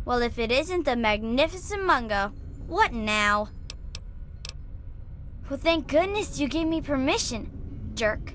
Well, if it isn't the magnificent Mungo, what now? Well, thank goodness you gave me permission, jerk.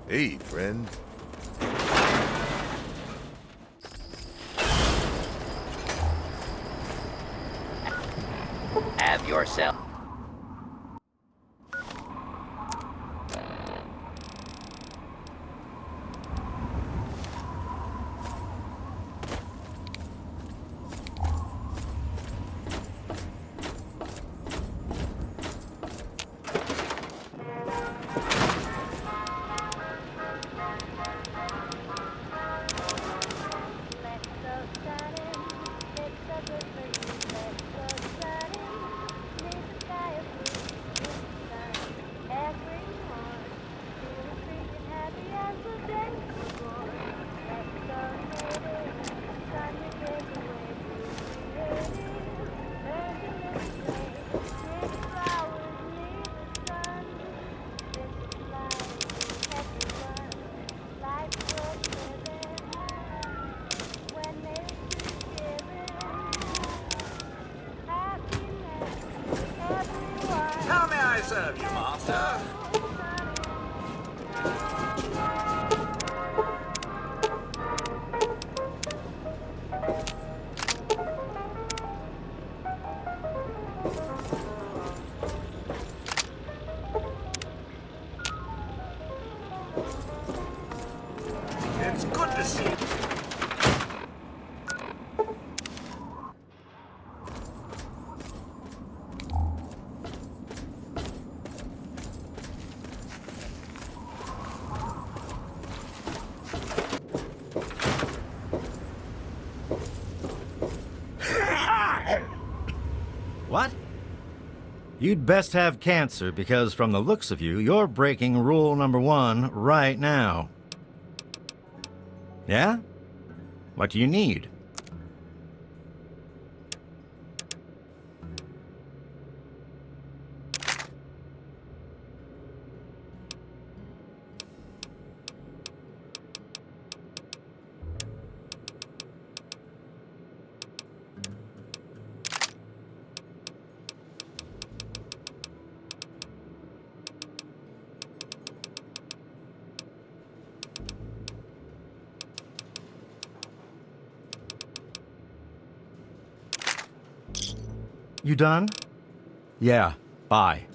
Hey, friend. Have yourself. How may I serve you, master? It's good to see you. What? You'd best have cancer because from the looks of you, you're breaking rule number 1 right now. Yeah? What do you need? You done? Yeah, bye.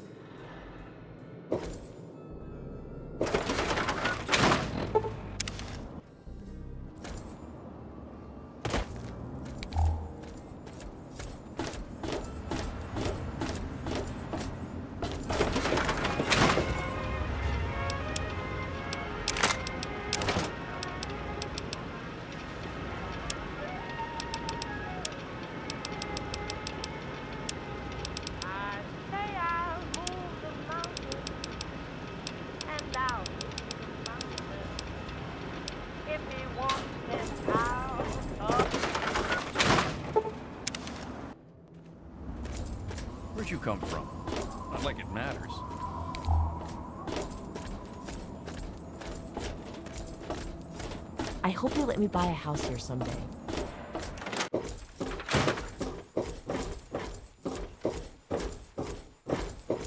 Where'd you come from? Not like it matters. I hope you let me buy a house here someday.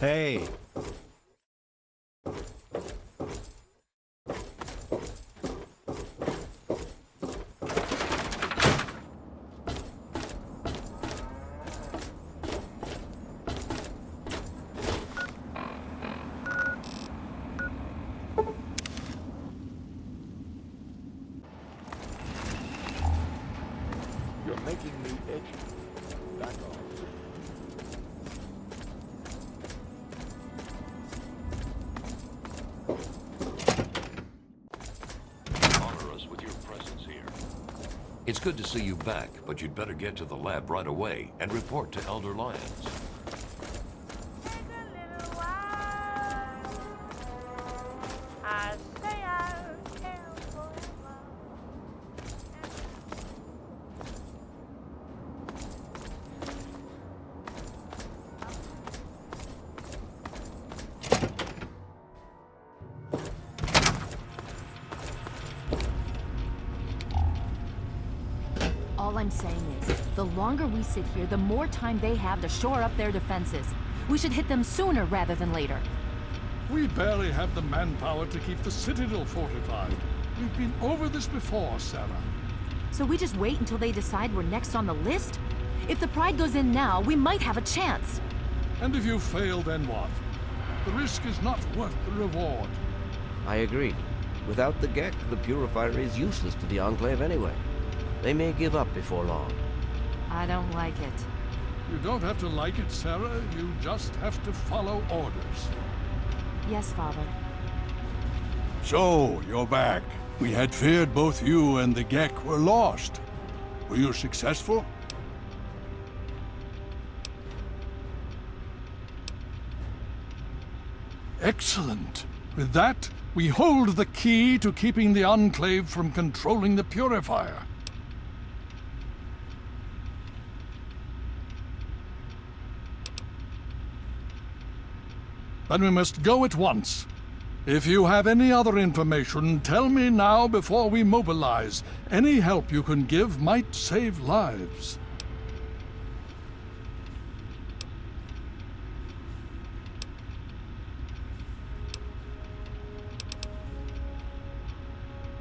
Hey. You're making me itch. Back off. Honor us with your presence here. It's good to see you back, but you'd better get to the lab right away and report to Elder Lyons. All I'm saying is, the longer we sit here, the more time they have to shore up their defenses. We should hit them sooner rather than later. We barely have the manpower to keep the Citadel fortified. We've been over this before, Sarah. So we just wait until they decide we're next on the list? If the Pride goes in now, we might have a chance. And if you fail, then what? The risk is not worth the reward. I agree. Without the Gek, the Purifier is useless to the Enclave anyway. They may give up before long. I don't like it. You don't have to like it, Sarah. You just have to follow orders. Yes, Father. So, you're back. We had feared both you and the Gek were lost. Were you successful? Excellent. With that, we hold the key to keeping the Enclave from controlling the Purifier. Then we must go at once. If you have any other information, tell me now before we mobilize. Any help you can give might save lives.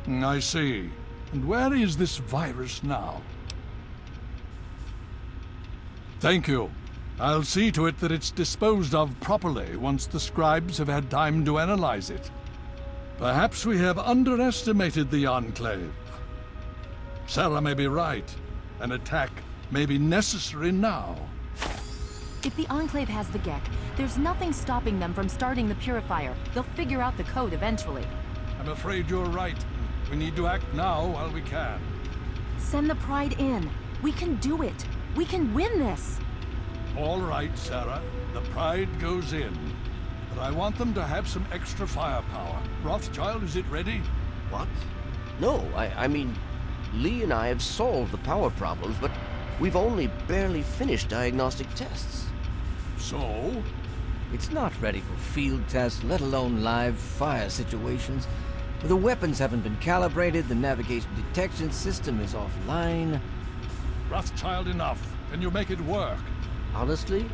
I see. And where is this virus now? Thank you. I'll see to it that it's disposed of properly once the scribes have had time to analyze it. Perhaps we have underestimated the Enclave. Sarah may be right. An attack may be necessary now. If the Enclave has the Gek, there's nothing stopping them from starting the Purifier. They'll figure out the code eventually. I'm afraid you're right. We need to act now while we can. Send the Pride in. We can do it. We can win this. All right, Sarah. The Pride goes in. But I want them to have some extra firepower. Rothschild, is it ready? What? No, I mean, Lee and I have solved the power problems, but we've only barely finished diagnostic tests. So? It's not ready for field tests, let alone live fire situations. The weapons haven't been calibrated, the navigation detection system is offline. Rothschild, enough. Can you make it work? Honestly,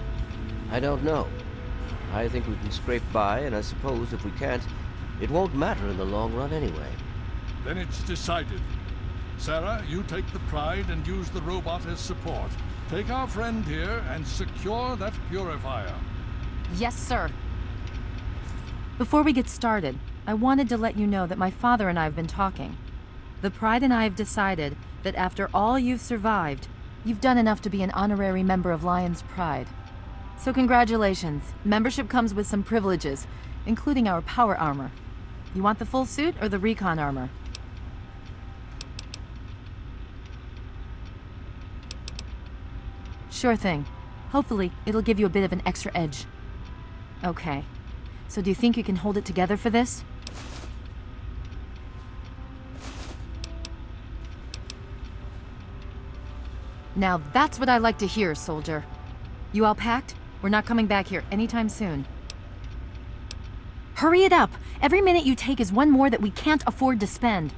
I don't know. I think we can scrape by, and I suppose if we can't, it won't matter in the long run anyway. Then it's decided. Sarah, you take the Pride and use the robot as support. Take our friend here and secure that Purifier. Yes, sir. Before we get started, I wanted to let you know that my father and I have been talking. The Pride and I have decided that after all you've survived, you've done enough to be an honorary member of Lion's Pride. So congratulations. Membership comes with some privileges, including our power armor. You want the full suit or the recon armor? Sure thing. Hopefully, it'll give you a bit of an extra edge. Okay. So do you think you can hold it together for this? Now that's what I like to hear, soldier. You all packed? We're not coming back here anytime soon. Hurry it up! Every minute you take is one more that we can't afford to spend.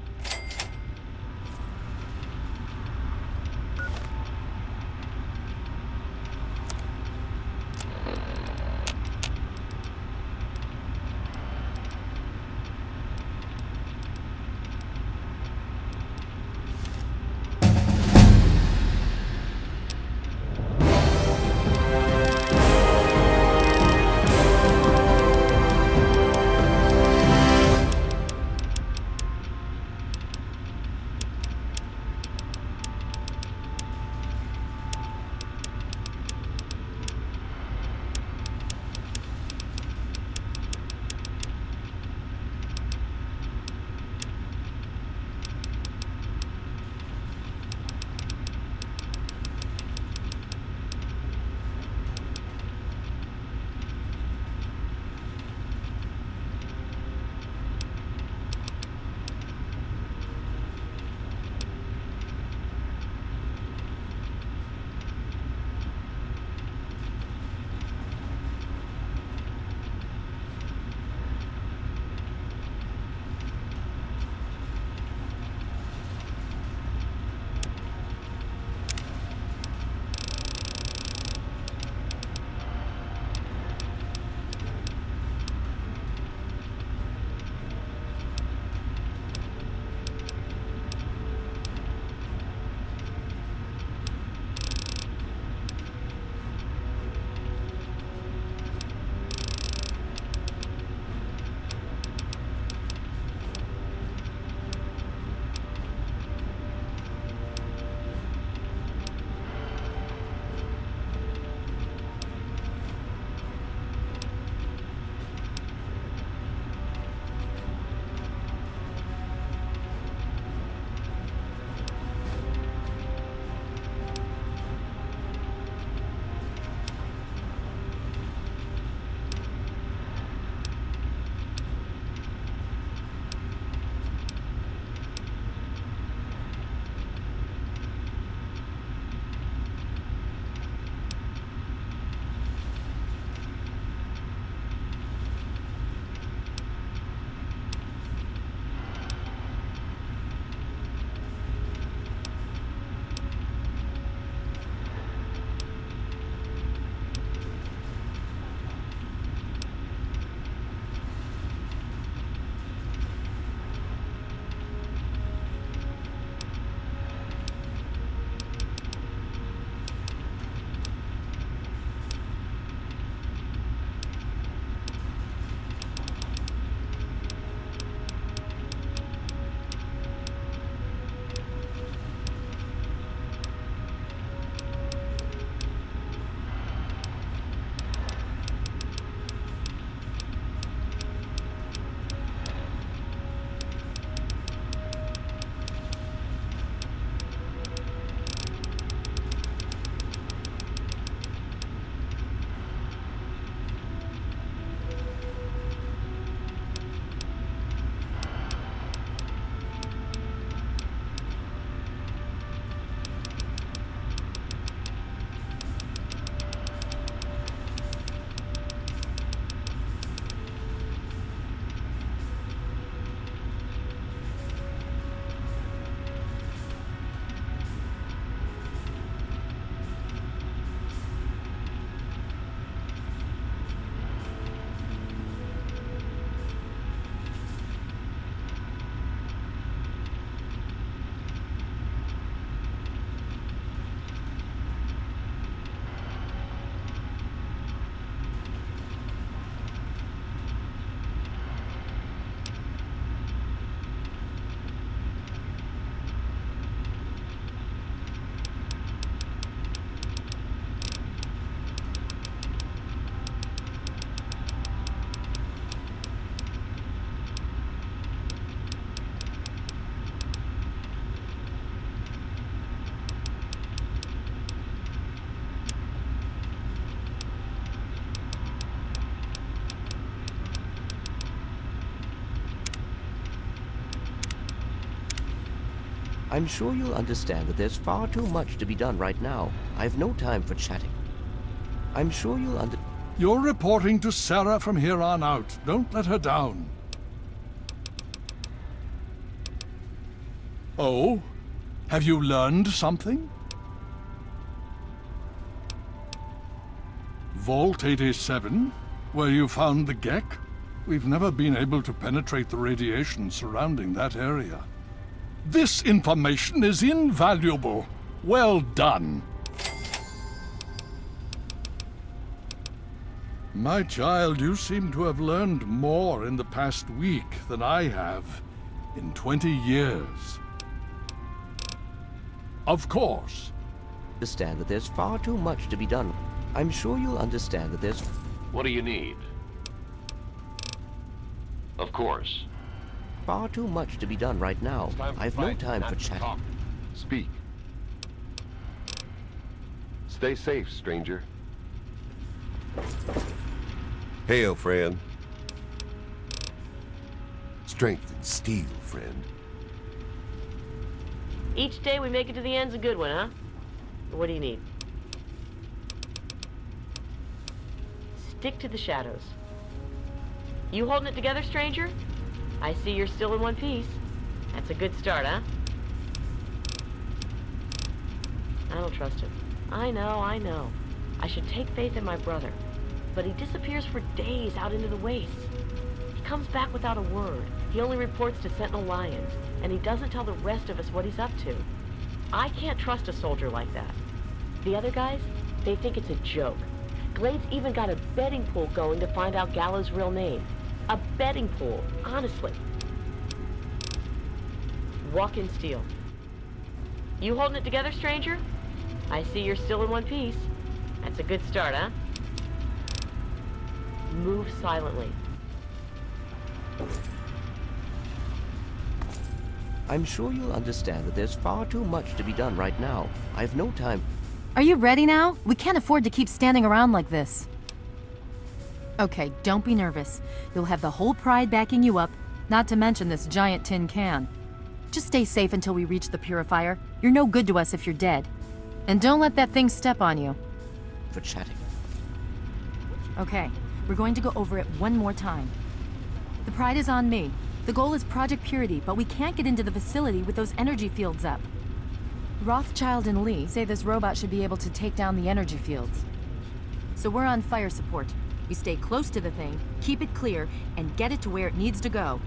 I'm sure you'll understand that there's far too much to be done right now. I have no time for chatting. I'm sure you'll You're reporting to Sarah from here on out. Don't let her down. Oh? Have you learned something? Vault 87? Where you found the Gek? We've never been able to penetrate the radiation surrounding that area. This information is invaluable. Well done. My child, you seem to have learned more in the past week than I have in 20 years. Of course. understand that there's far too much to be done. I'm sure you'll understand that there's... What do you need? Of course. Far too much to be done right now. I have no time for chatting. Speak. Stay safe, stranger. Hail, friend. Strength and steel, friend. Each day we make it to the end's a good one, huh? What do you need? Stick to the shadows. You holding it together, stranger? I see you're still in one piece. That's a good start, huh? I don't trust him. I know. I should take faith in my brother. But he disappears for days out into the wastes. He comes back without a word. He only reports to Sentinel Lyons, and he doesn't tell the rest of us what he's up to. I can't trust a soldier like that. The other guys, they think it's a joke. Glade's even got a betting pool going to find out Gallo's real name. A betting pool, honestly. Walk in steel. You holding it together, stranger? I see you're still in one piece. That's a good start, huh? Move silently. I'm sure you'll understand that there's far too much to be done right now. I have no time. Are you ready now? We can't afford to keep standing around like this. Okay, don't be nervous. You'll have the whole Pride backing you up, not to mention this giant tin can. Just stay safe until we reach the purifier. You're no good to us if you're dead. And don't let that thing step on you. For chatting. Okay, we're going to go over it one more time. The Pride is on me. The goal is Project Purity, but we can't get into the facility with those energy fields up. Rothschild and Lee say this robot should be able to take down the energy fields. So we're on fire support. We stay close to the thing, keep it clear, and get it to where it needs to go.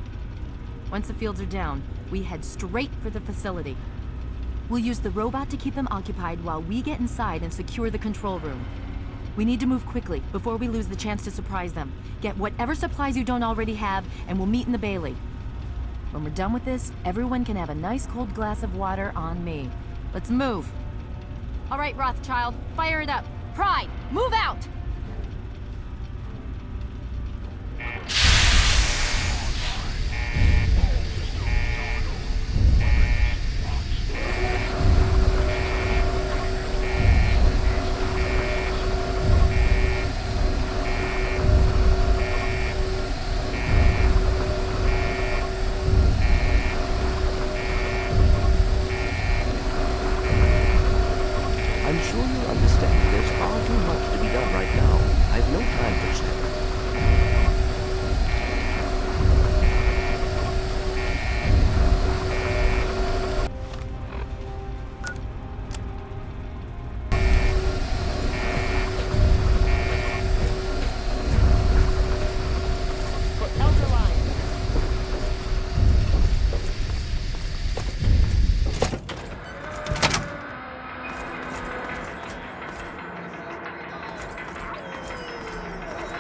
Once the fields are down, we head straight for the facility. We'll use the robot to keep them occupied while we get inside and secure the control room. We need to move quickly before we lose the chance to surprise them. Get whatever supplies you don't already have, and we'll meet in the Bailey. When we're done with this, everyone can have a nice cold glass of water on me. Let's move. All right, Rothschild, fire it up. Pride, move out! I'm sure you'll understand there's far too much to be done right now. I have no time for chatting. For Elder Lyons.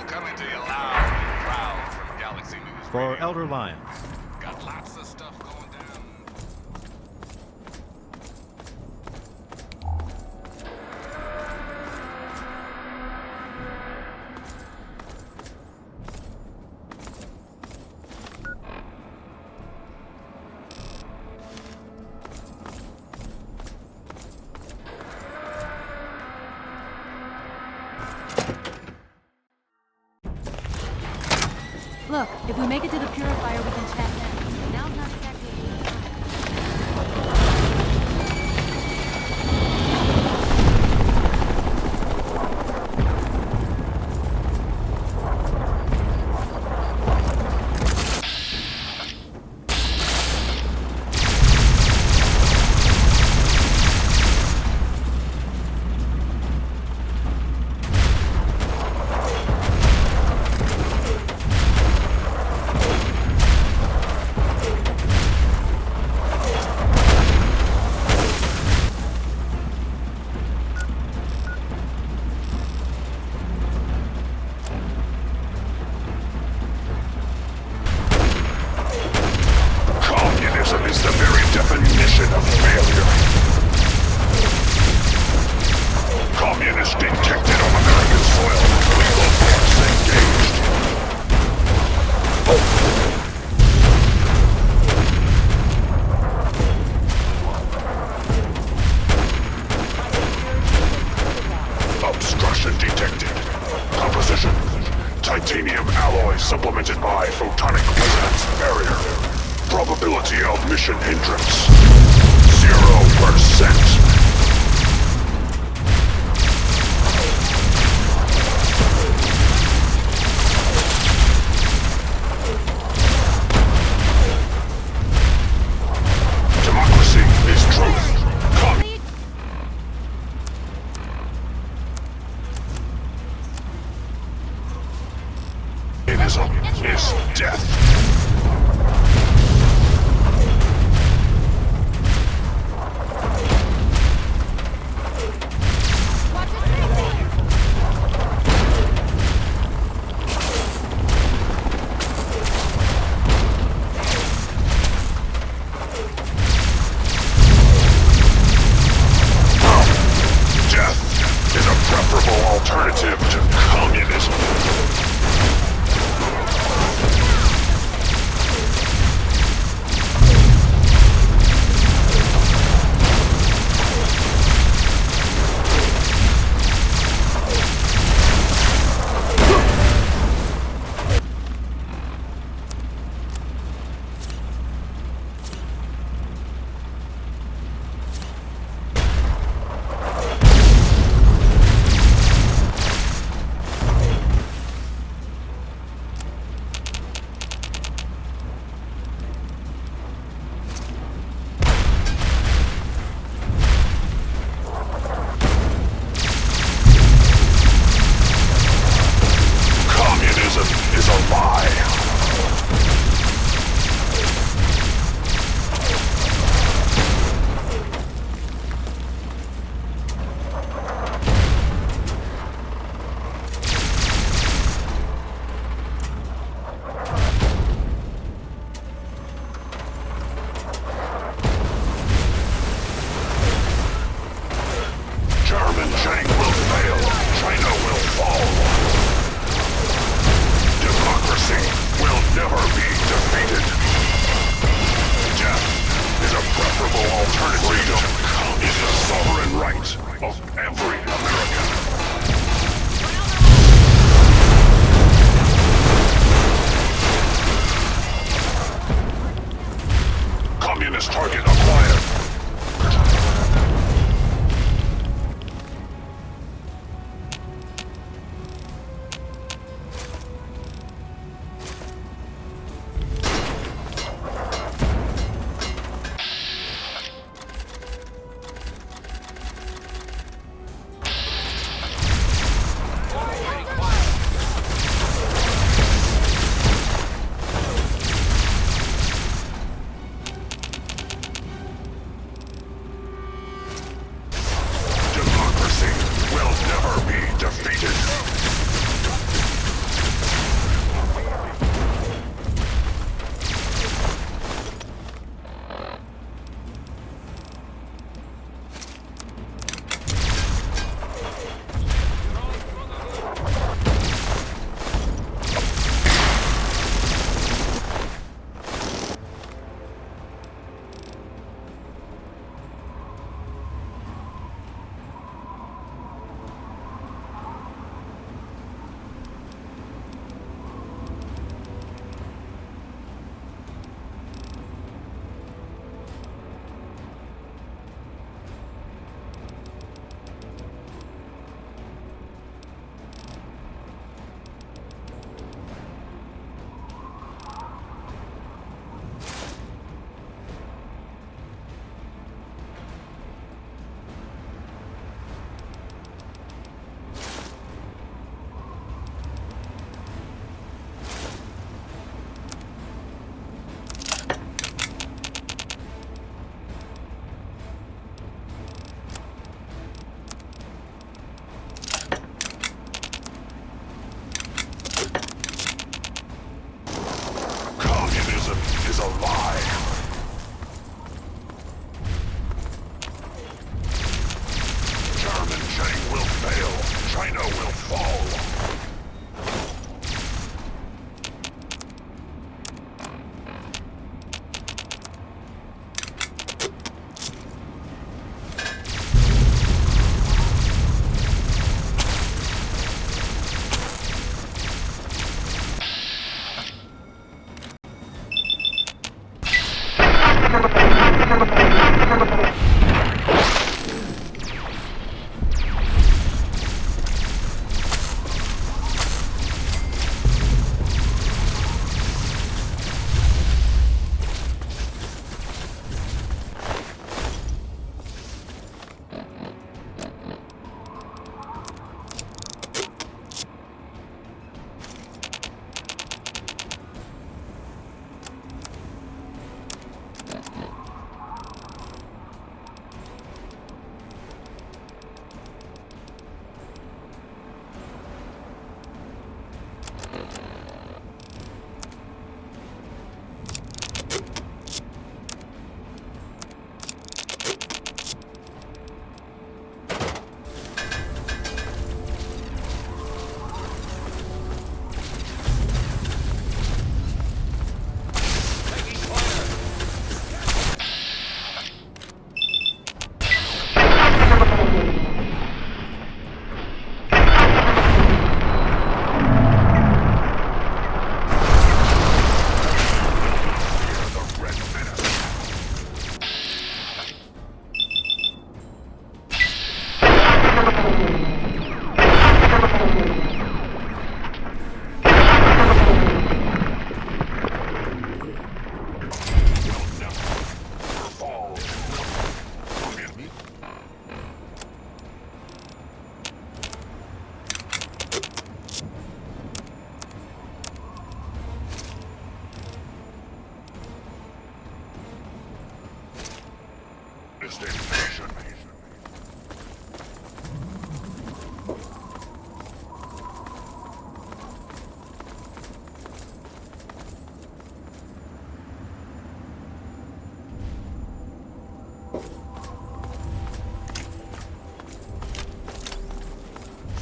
Coming to you loud and proud from Galaxy News. For Elder Lyons. Got lots of stuff going down. Look, if we make it to the purifier, we can chat then. Now's not exactly a good time. Titanium alloy supplemented by photonic resonance barrier. Probability of mission hindrance 0%. Democracy is truth. Communism is death. Death is a preferable alternative to communism. Communism is a lie. German Chang will fail. China will fall. Democracy will never be defeated. Death is a preferable alternative. Freedom is the sovereign right of every American. Communist target acquired. Democracy will never be defeated. Communism is a lie. German Chang will fail. China will fall.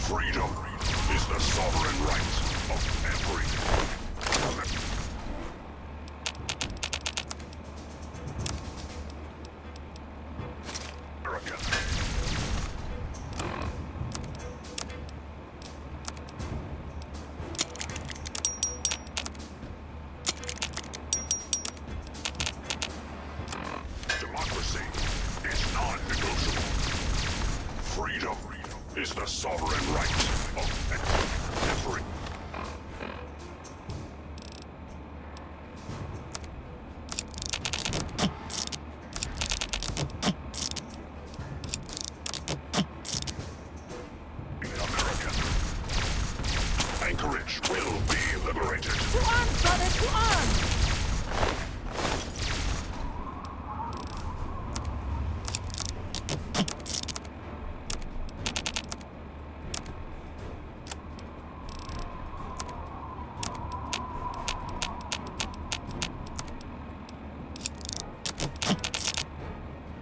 Freedom is the sovereign right of every American. Democracy is non-negotiable. Freedom is the sovereign right of every... American. Anchorage will be liberated. To arms, brother, to arms!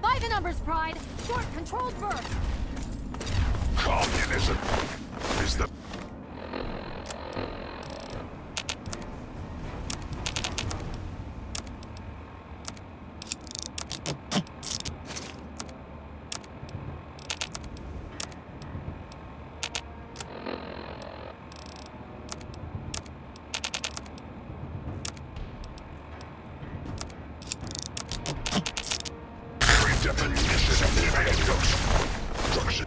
By the numbers, Pride! Short, controlled burst! Communism is the... definition of the construction.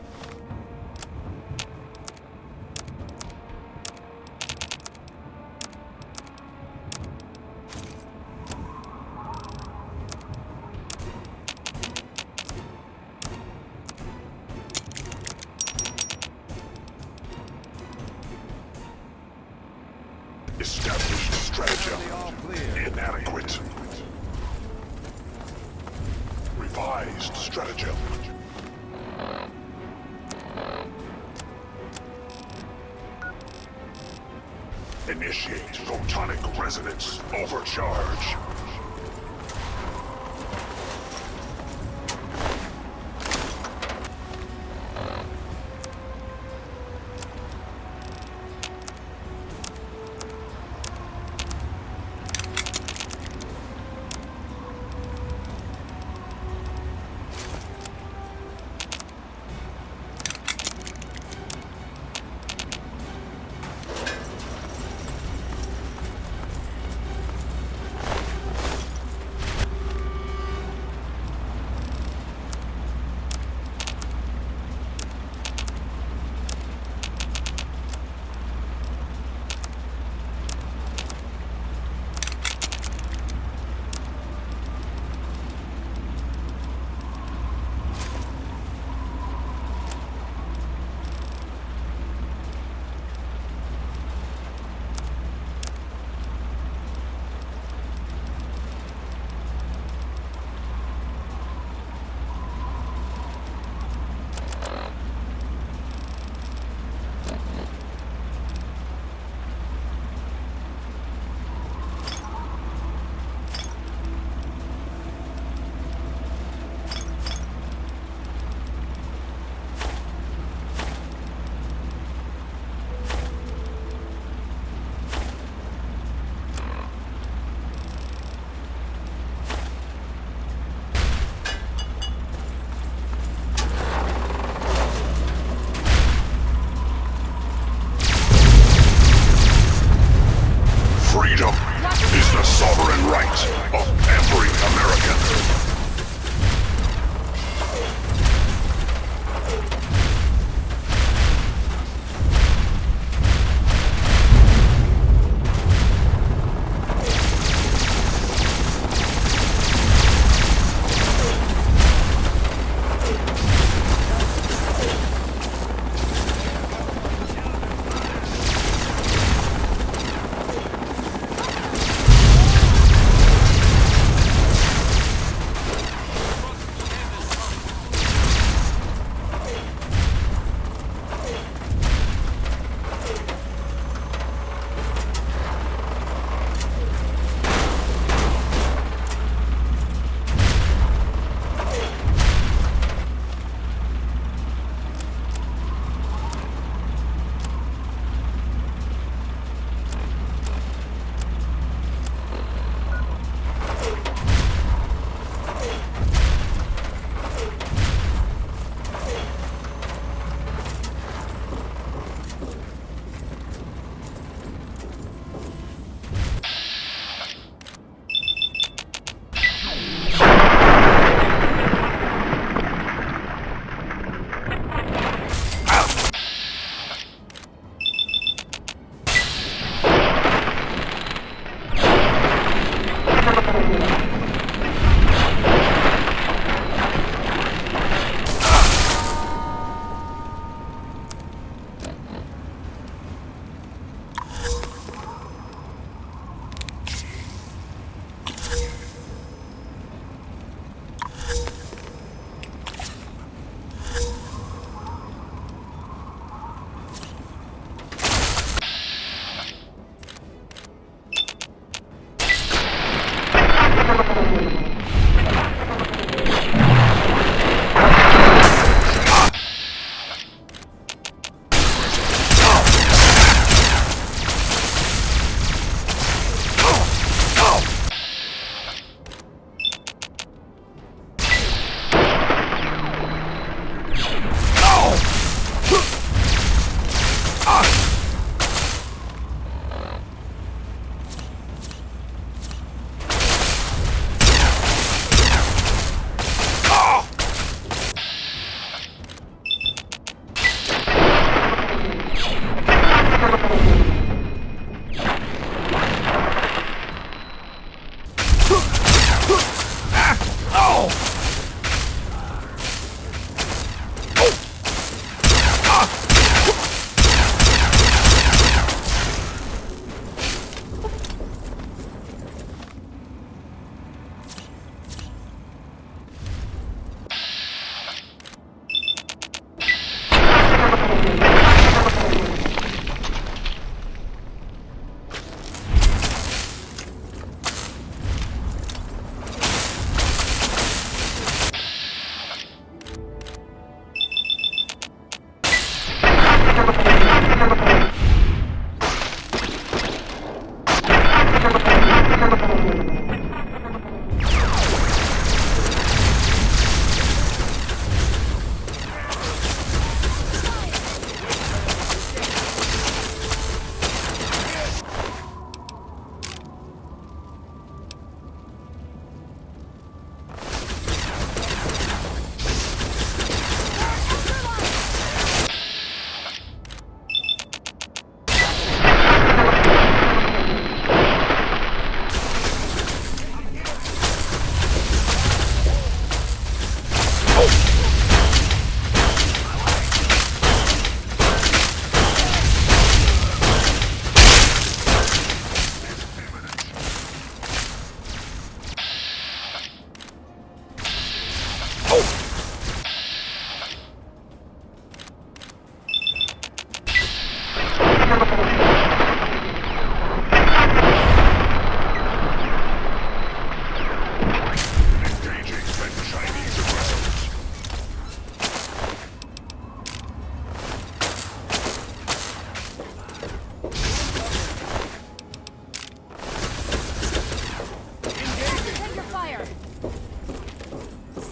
Established strategy inadequate. Revised stratagem. Initiate photonic resonance overcharge.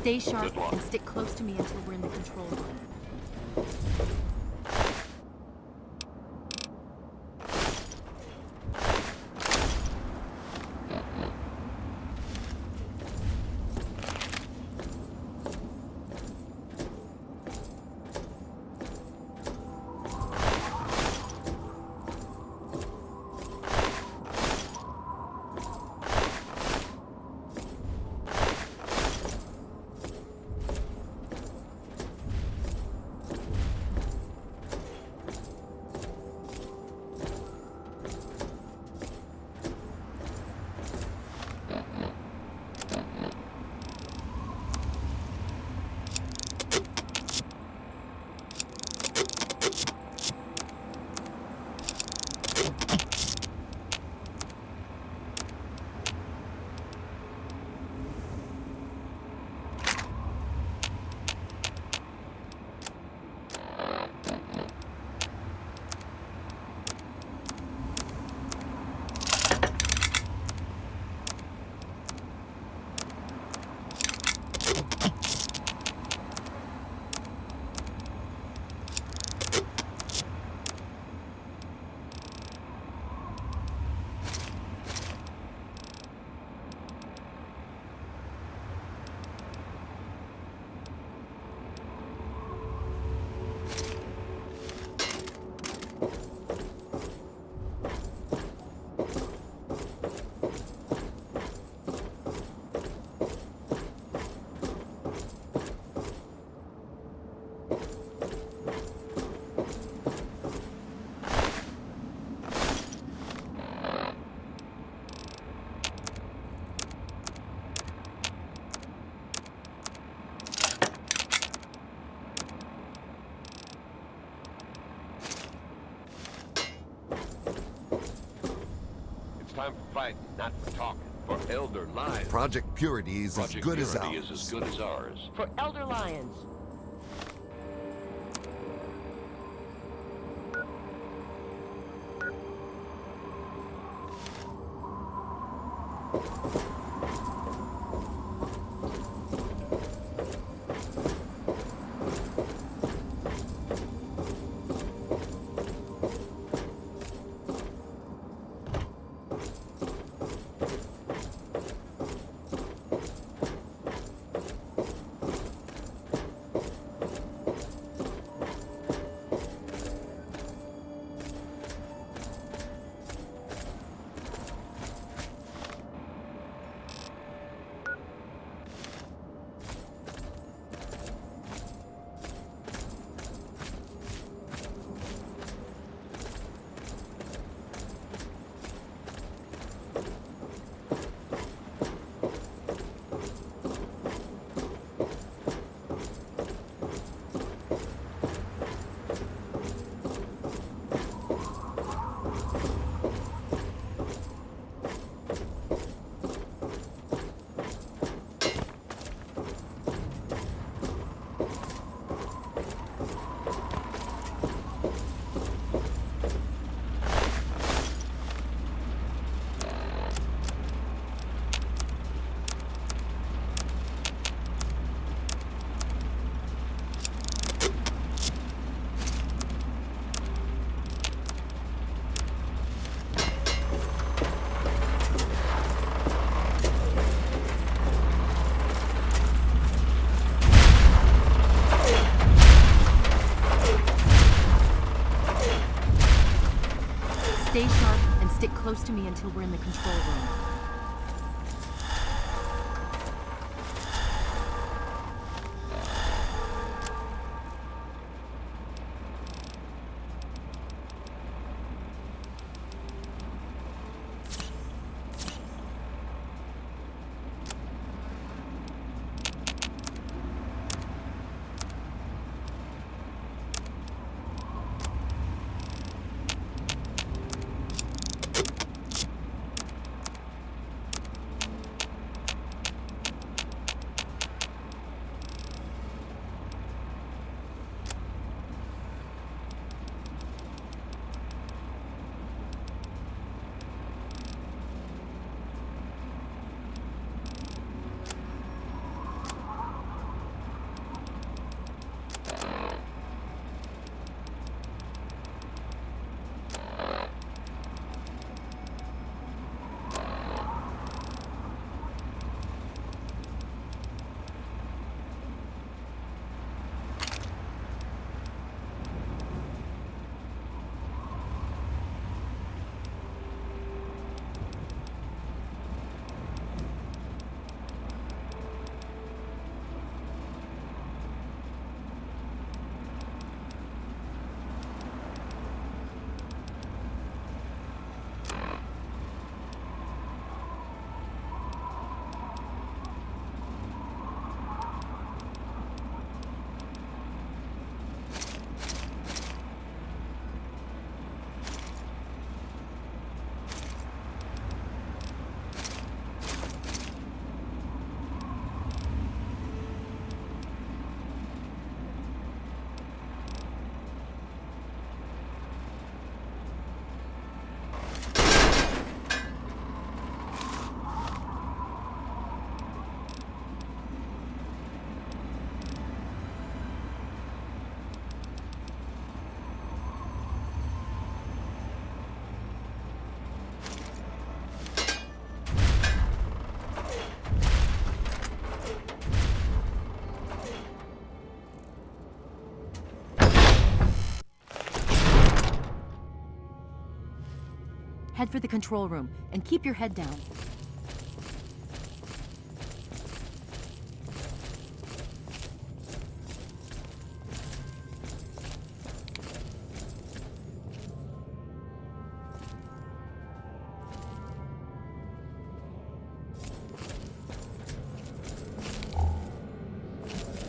Stay sharp Good luck. and stick close to me until we're in the control room. Time for fighting, not for talking. For Elder Lions. Project Purity is Project as good as Purity ours. is as good as ours. For Elder Lions. Stay sharp and stick close to me until we're in the control room. Head for the control room and keep your head down.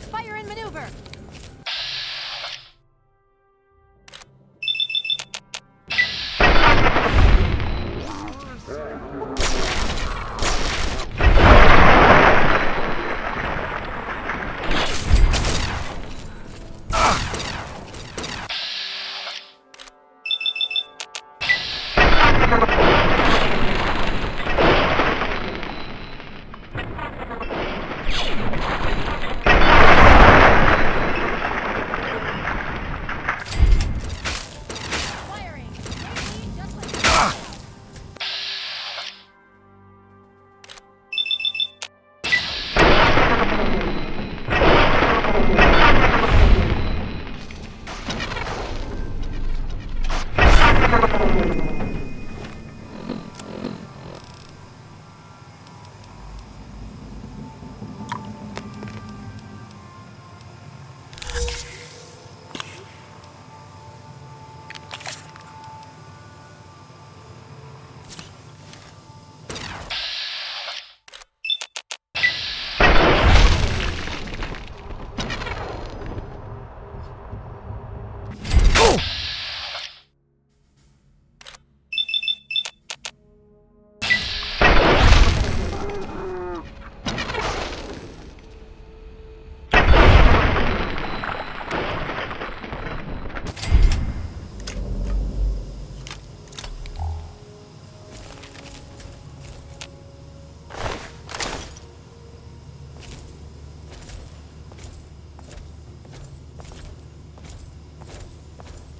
Fire in maneuver!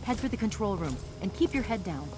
Head for the control room and keep your head down.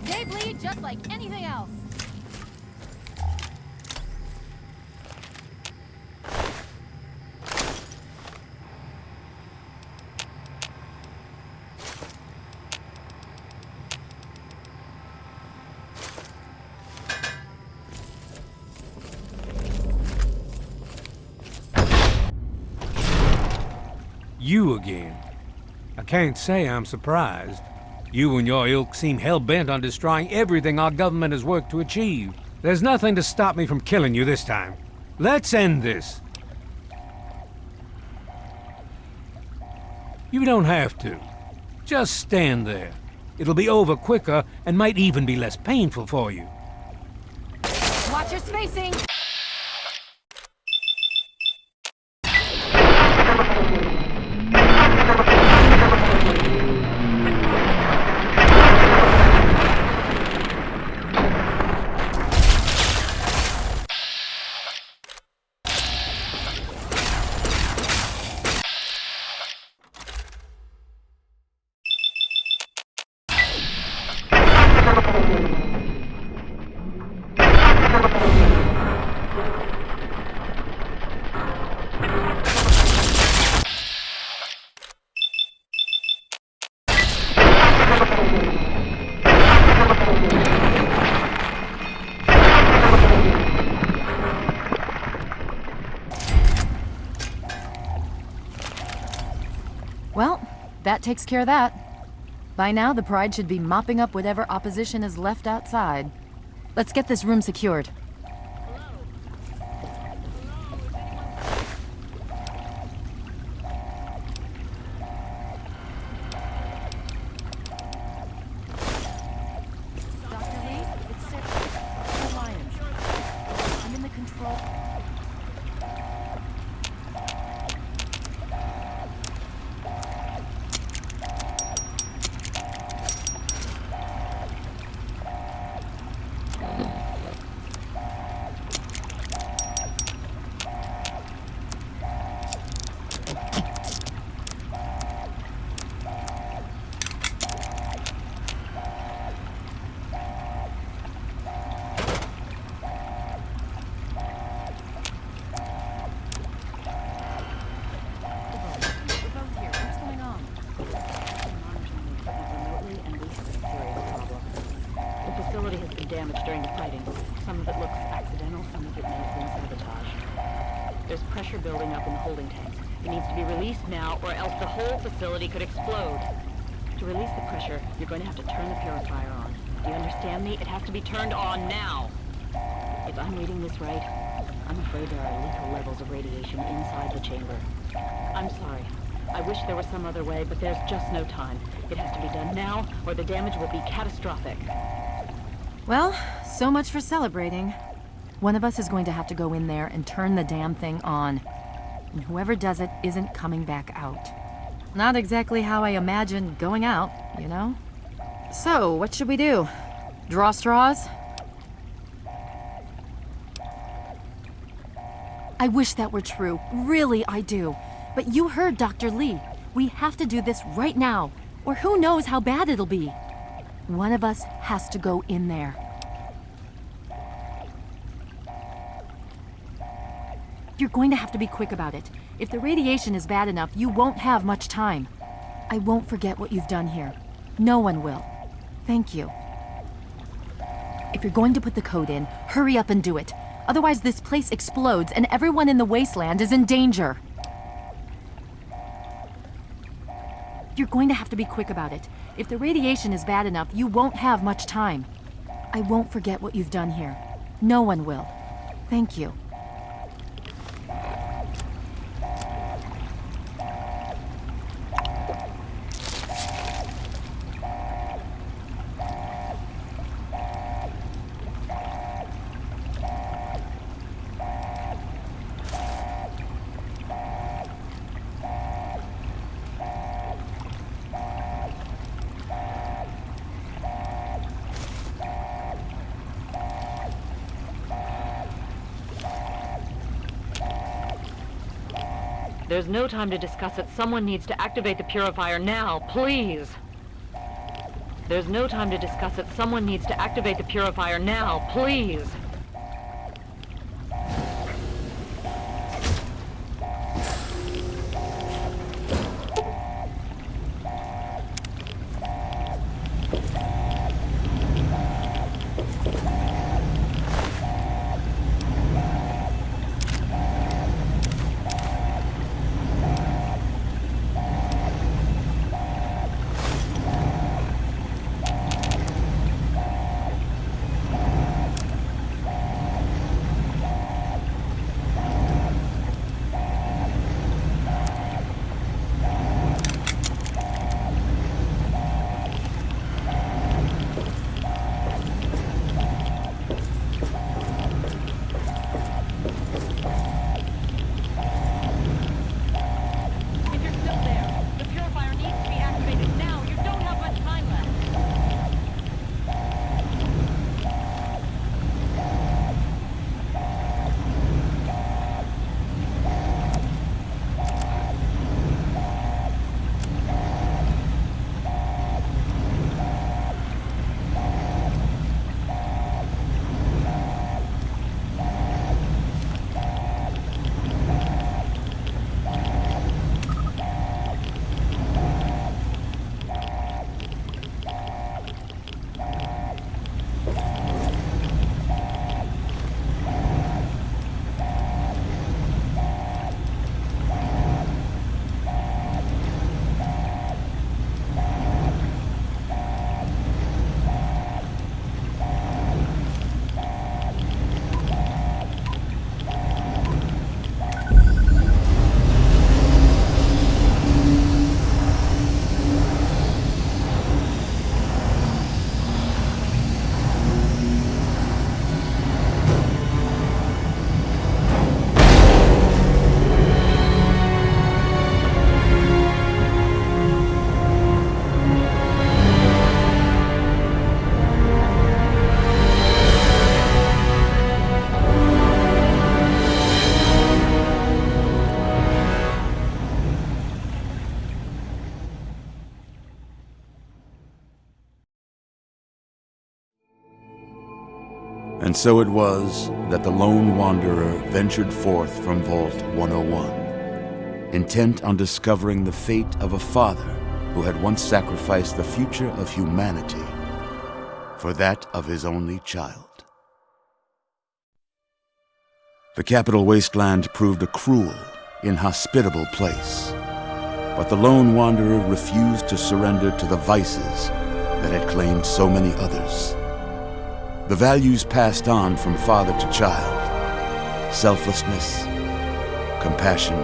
They bleed just like anything else. You again. I can't say I'm surprised. You and your ilk seem hell-bent on destroying everything our government has worked to achieve. There's nothing to stop me from killing you this time. Let's end this. You don't have to. Just stand there. It'll be over quicker and might even be less painful for you. Watch your spacing! That takes care of that. By now, the Pride should be mopping up whatever opposition is left outside. Let's get this room secured. Dr. Lee, it's Sarah Lyons. I'm in the control... damage during the fighting. Some of it looks accidental, some of it may have been sabotage. There's pressure building up in the holding tanks. It needs to be released now, or else the whole facility could explode. To release the pressure, you're going to have to turn the purifier on. Do you understand me? It has to be turned on now. If I'm reading this right, I'm afraid there are lethal levels of radiation inside the chamber. I'm sorry. I wish there was some other way, but there's just no time. It has to be done now, or the damage will be catastrophic. Well, so much for celebrating. One of us is going to have to go in there and turn the damn thing on. And whoever does it isn't coming back out. Not exactly how I imagined going out, you know? So, what should we do? Draw straws? I wish that were true. Really, I do. But you heard Dr. Lee. We have to do this right now, or who knows how bad it'll be. One of us has to go in there. You're going to have to be quick about it. If the radiation is bad enough, you won't have much time. I won't forget what you've done here. No one will. Thank you. If you're going to put the code in, hurry up and do it. Otherwise, this place explodes and everyone in the wasteland is in danger. You're going to have to be quick about it. If the radiation is bad enough, you won't have much time. I won't forget what you've done here. No one will. Thank you. There's no time to discuss it. Someone needs to activate the purifier now, please. There's no time to discuss it. Someone needs to activate the purifier now, please. And so it was that the lone wanderer ventured forth from Vault 101, intent on discovering the fate of a father who had once sacrificed the future of humanity for that of his only child. The Capital Wasteland proved a cruel, inhospitable place, but the lone wanderer refused to surrender to the vices that had claimed so many others. The values passed on from father to child, selflessness, compassion,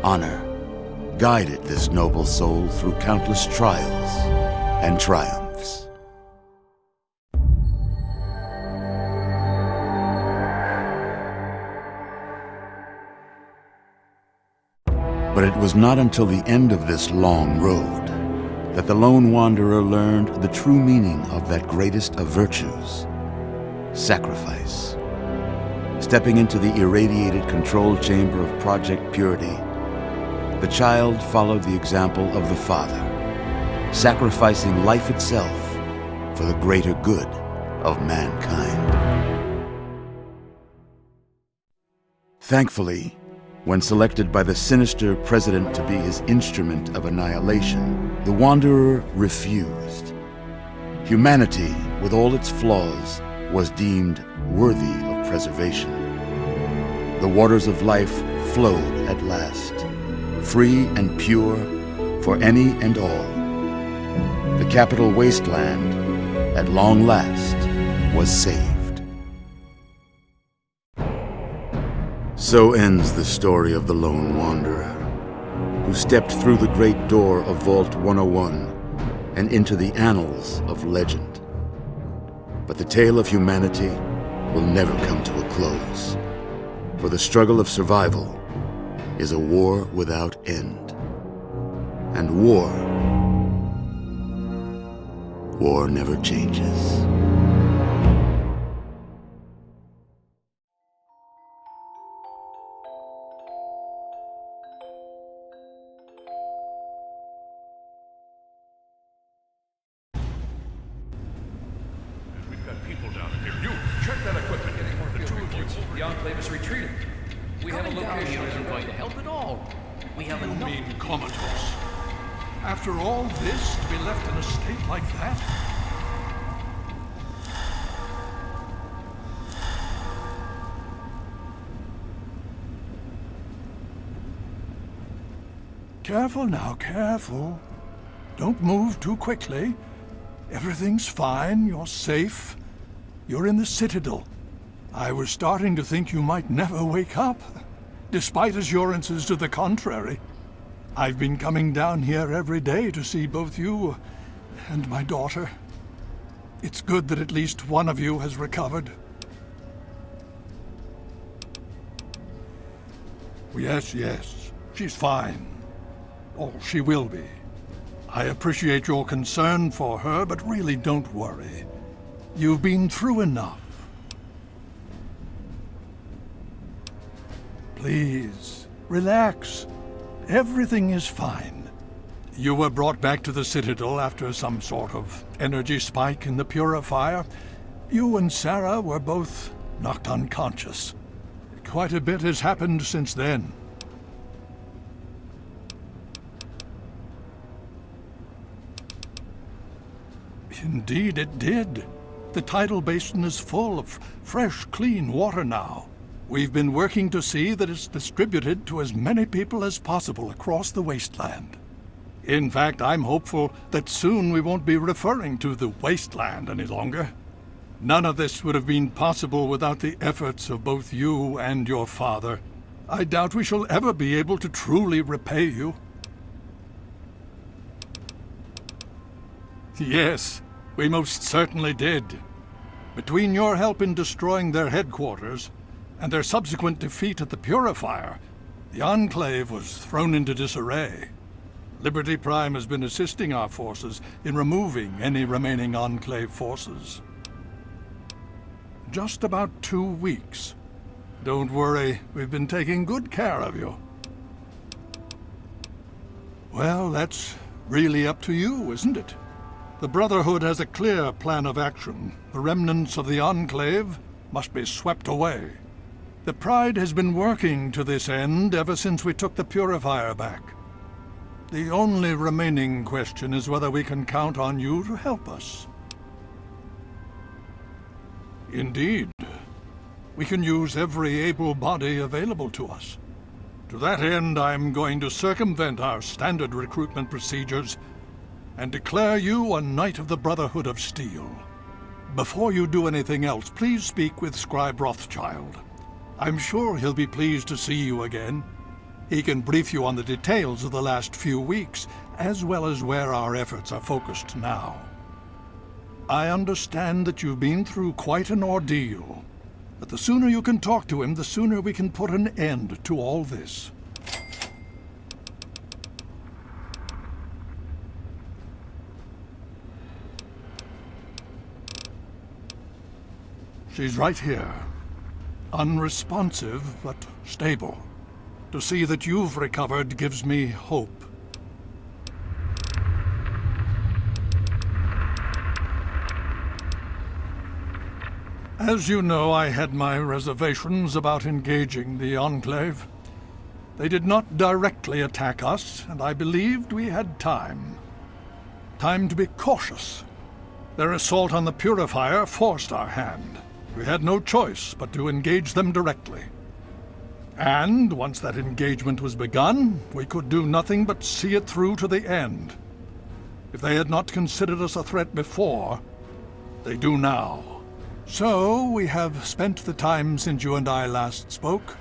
honor, guided this noble soul through countless trials and triumphs. But it was not until the end of this long road that the lone wanderer learned the true meaning of that greatest of virtues, sacrifice. Stepping into the irradiated control chamber of Project Purity, the child followed the example of the father, sacrificing life itself for the greater good of mankind. Thankfully, when selected by the sinister president to be his instrument of annihilation, the Wanderer refused. Humanity, with all its flaws, was deemed worthy of preservation. The waters of life flowed at last, free and pure for any and all. The Capital Wasteland, at long last, was saved. So ends the story of the Lone Wanderer, who stepped through the great door of Vault 101 and into the annals of legend. But the tale of humanity will never come to a close, for the struggle of survival is a war without end. And war never changes. The Enclave is retreating. We have a location that isn't going to help at all. We have enough. You mean comatose? After all this, to be left in a state like that? Careful now, careful. Don't move too quickly. Everything's fine, you're safe. You're in the Citadel. I was starting to think you might never wake up, despite assurances to the contrary. I've been coming down here every day to see both you and my daughter. It's good that at least one of you has recovered. Yes, she's fine. Oh, she will be. I appreciate your concern for her, but really don't worry. You've been through enough. Please, relax. Everything is fine. You were brought back to the Citadel after some sort of energy spike in the purifier. You and Sarah were both knocked unconscious. Quite a bit has happened since then. Indeed it did. The tidal basin is full of fresh, clean water now. We've been working to see that it's distributed to as many people as possible across the wasteland. In fact, I'm hopeful that soon we won't be referring to the wasteland any longer. None of this would have been possible without the efforts of both you and your father. I doubt we shall ever be able to truly repay you. Yes, we most certainly did. Between your help in destroying their headquarters and their subsequent defeat at the Purifier, the Enclave was thrown into disarray. Liberty Prime has been assisting our forces in removing any remaining Enclave forces. Just about 2 weeks. Don't worry, we've been taking good care of you. Well, that's really up to you, isn't it? The Brotherhood has a clear plan of action. The remnants of the Enclave must be swept away. The Pride has been working to this end ever since we took the Purifier back. The only remaining question is whether we can count on you to help us. Indeed. We can use every able body available to us. To that end, I'm going to circumvent our standard recruitment procedures and declare you a Knight of the Brotherhood of Steel. Before you do anything else, please speak with Scribe Rothschild. I'm sure he'll be pleased to see you again. He can brief you on the details of the last few weeks, as well as where our efforts are focused now. I understand that you've been through quite an ordeal, but the sooner you can talk to him, the sooner we can put an end to all this. She's right here. Unresponsive, but stable. To see that you've recovered gives me hope. As you know, I had my reservations about engaging the Enclave. They did not directly attack us, and I believed we had time. Time to be cautious. Their assault on the Purifier forced our hand. We had no choice but to engage them directly. And once that engagement was begun, we could do nothing but see it through to the end. If they had not considered us a threat before, they do now. So we have spent the time since you and I last spoke,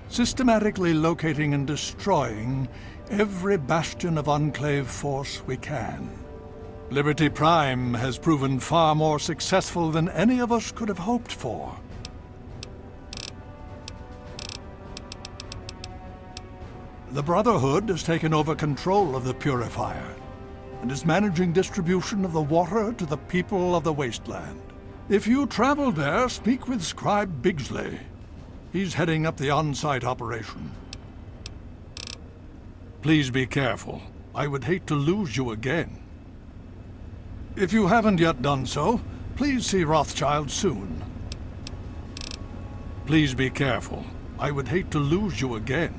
systematically locating and destroying every bastion of Enclave force we can. Liberty Prime has proven far more successful than any of us could have hoped for. The Brotherhood has taken over control of the Purifier and is managing distribution of the water to the people of the Wasteland. If you travel there, speak with Scribe Bigsley. He's heading up the on-site operation. Please be careful. I would hate to lose you again. If you haven't yet done so, please see Rothschild soon. Please be careful. I would hate to lose you again.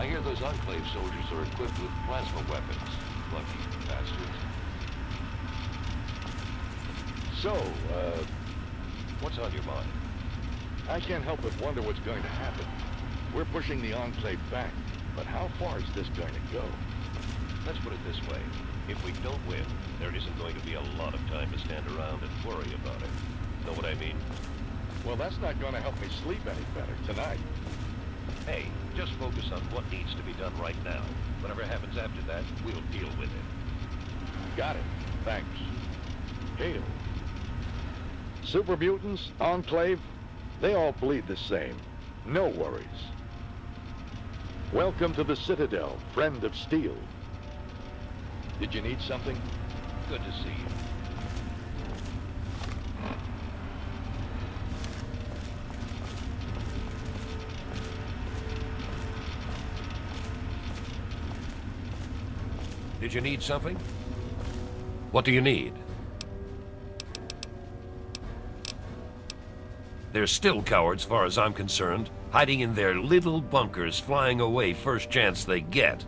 I hear those Enclave soldiers are equipped with plasma weapons. Lucky bastards. So, What's on your mind? I can't help but wonder what's going to happen. We're pushing the Enclave back, but how far is this going to go? Let's put it this way. If we don't win, there isn't going to be a lot of time to stand around and worry about it. Know what I mean? Well, that's not going to help me sleep any better tonight. Hey, just focus on what needs to be done right now. Whatever happens after that, we'll deal with it. Got it. Thanks. Hail. Super mutants, Enclave, they all bleed the same. No worries. Welcome to the Citadel, friend of Steel. Did you need something? Good to see you. Did you need something? What do you need? They're still cowards, far as I'm concerned, hiding in their little bunkers, flying away first chance they get.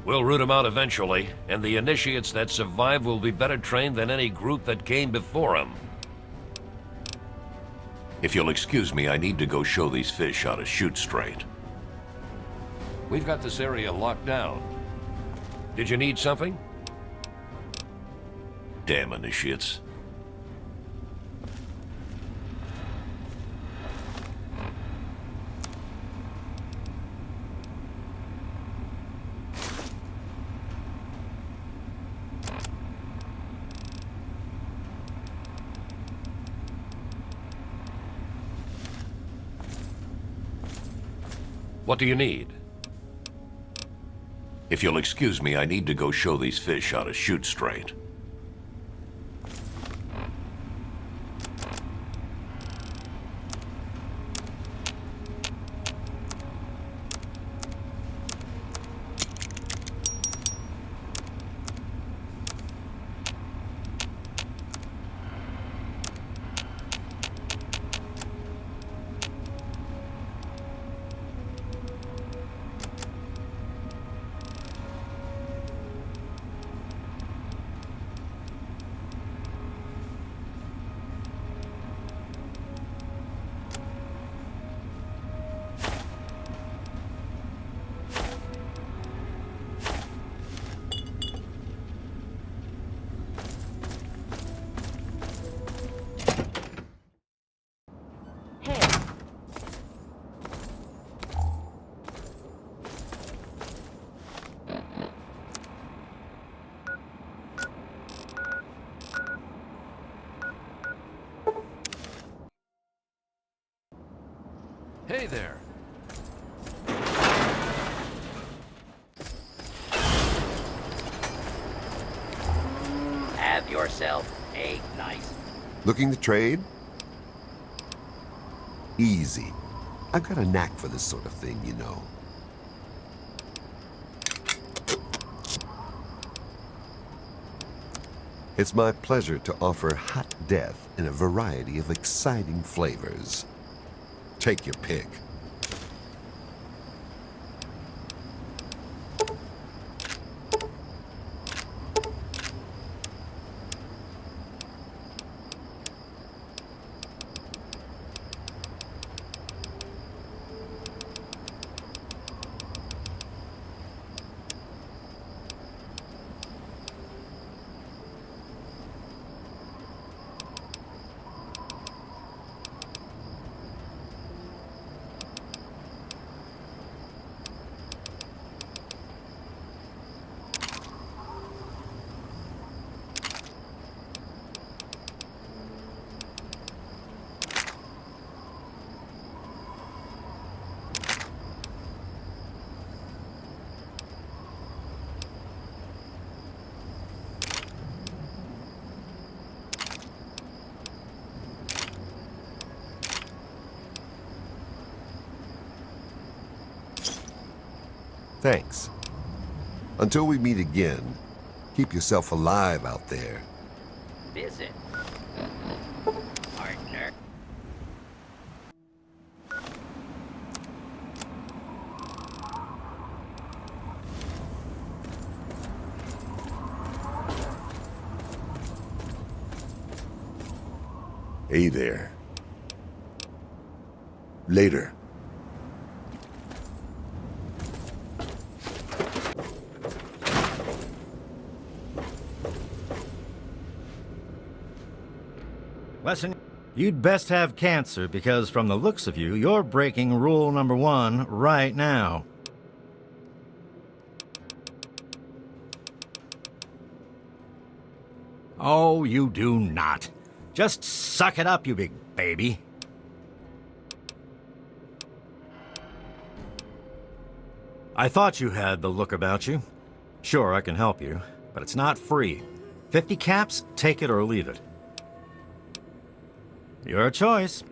We'll root them out eventually, and the initiates that survive will be better trained than any group that came before them. If you'll excuse me, I need to go show these fish how to shoot straight. We've got this area locked down. Did you need something? Damn initiates. What do you need? If you'll excuse me, I need to go show these fish how to shoot straight. Hey there. Have yourself a nice... Looking to trade? Easy. I've got a knack for this sort of thing, you know. It's my pleasure to offer hot death in a variety of exciting flavors. Take your pick. Thanks. Until we meet again, keep yourself alive out there. Visit. Partner. Hey there. Later. Listen, you'd best have cancer because from the looks of you, you're breaking rule number 1 right now. Oh, you do not. Just suck it up, you big baby. I thought you had the look about you. Sure, I can help you, but it's not free. 50 caps, take it or leave it. Your choice,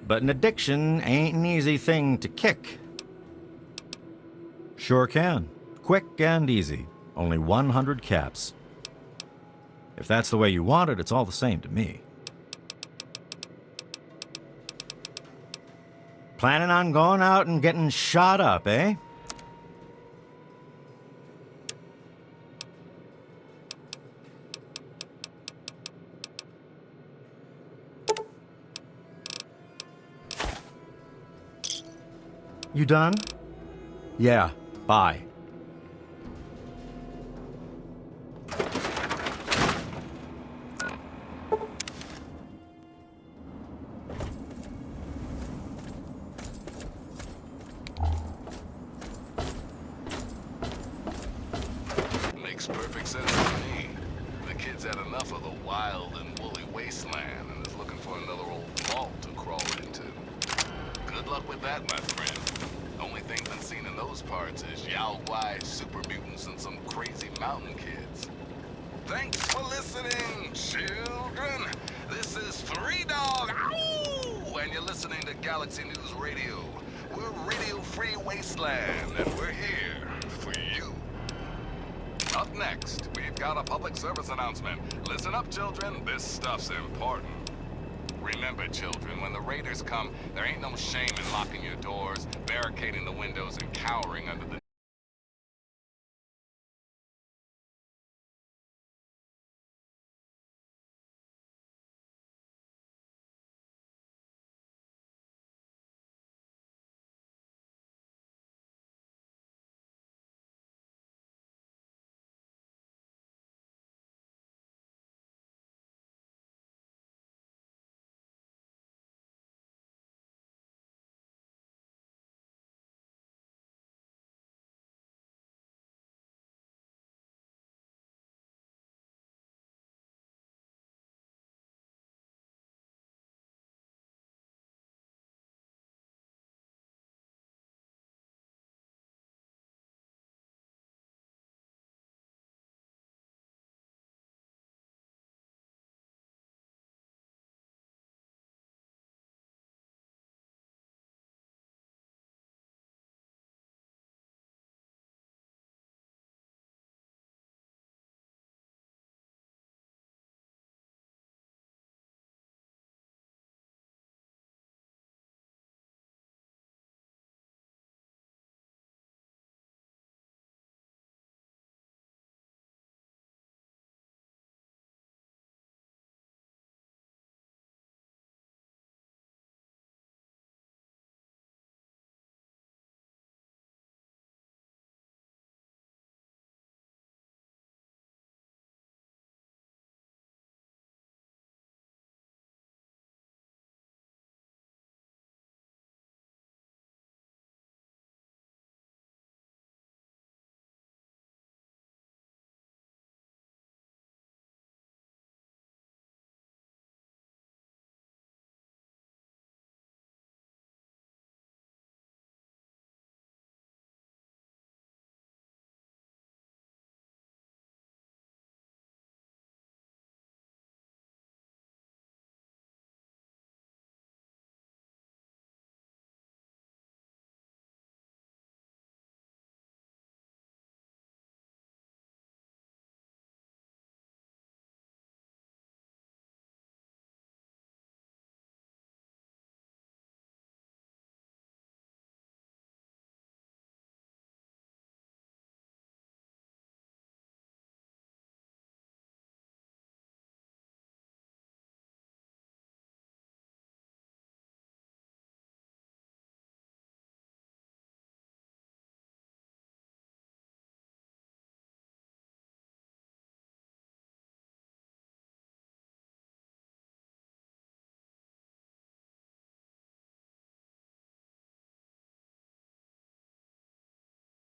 but an addiction ain't an easy thing to kick. Sure can. Quick and easy. Only 100 caps. If that's the way you want it, it's all the same to me. Planning on going out and getting shot up, eh? You done? Yeah, bye. Makes perfect sense to me. The kid's had enough of the wild and woolly wasteland and is looking for another old vault to crawl into. Good luck with that, my friend. Only thing been seen in those parts is Yao Guai super mutants and some crazy mountain kids. Thanks for listening, children. This is Three Dog, ow! And you're listening to Galaxy News Radio. We're Radio Free Wasteland, and we're here for you. Up next, we've got a public service announcement. Listen up, children. This stuff's important. Remember, children, when the raiders come, there ain't no shame in locking your doors, barricading the windows, and cowering under the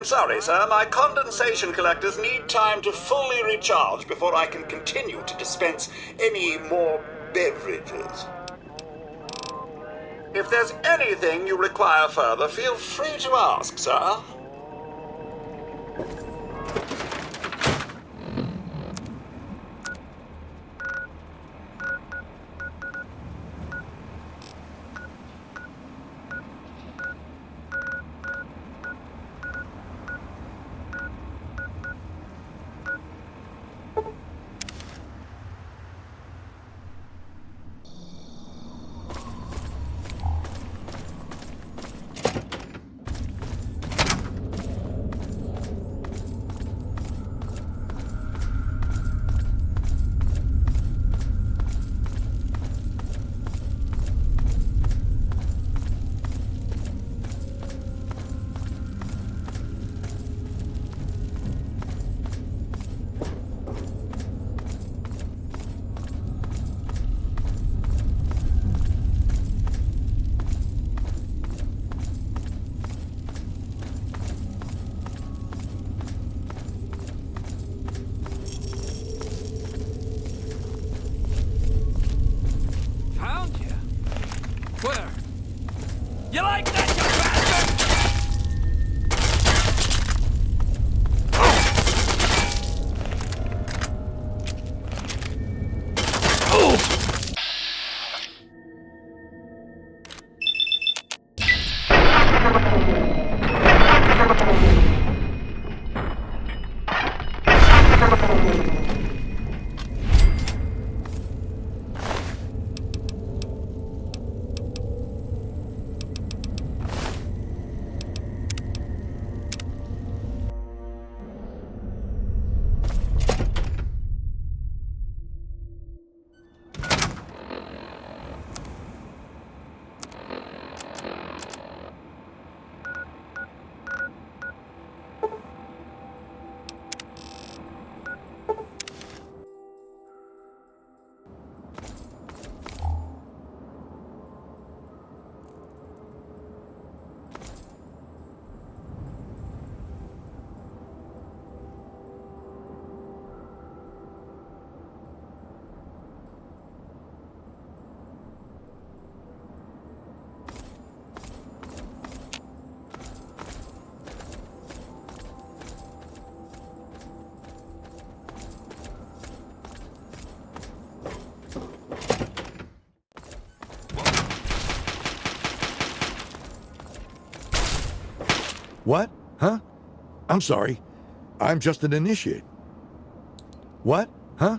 Sorry, sir. My condensation collectors need time to fully recharge before I can continue to dispense any more beverages. If there's anything you require further, feel free to ask, sir. You like that, you bastard? What? Huh? I'm sorry. I'm just an initiate. What? Huh?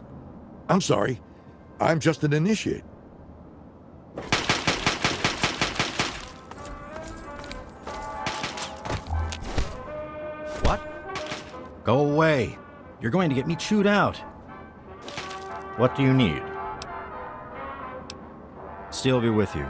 I'm sorry. I'm just an initiate. What? Go away. You're going to get me chewed out. What do you need? Steel be with you.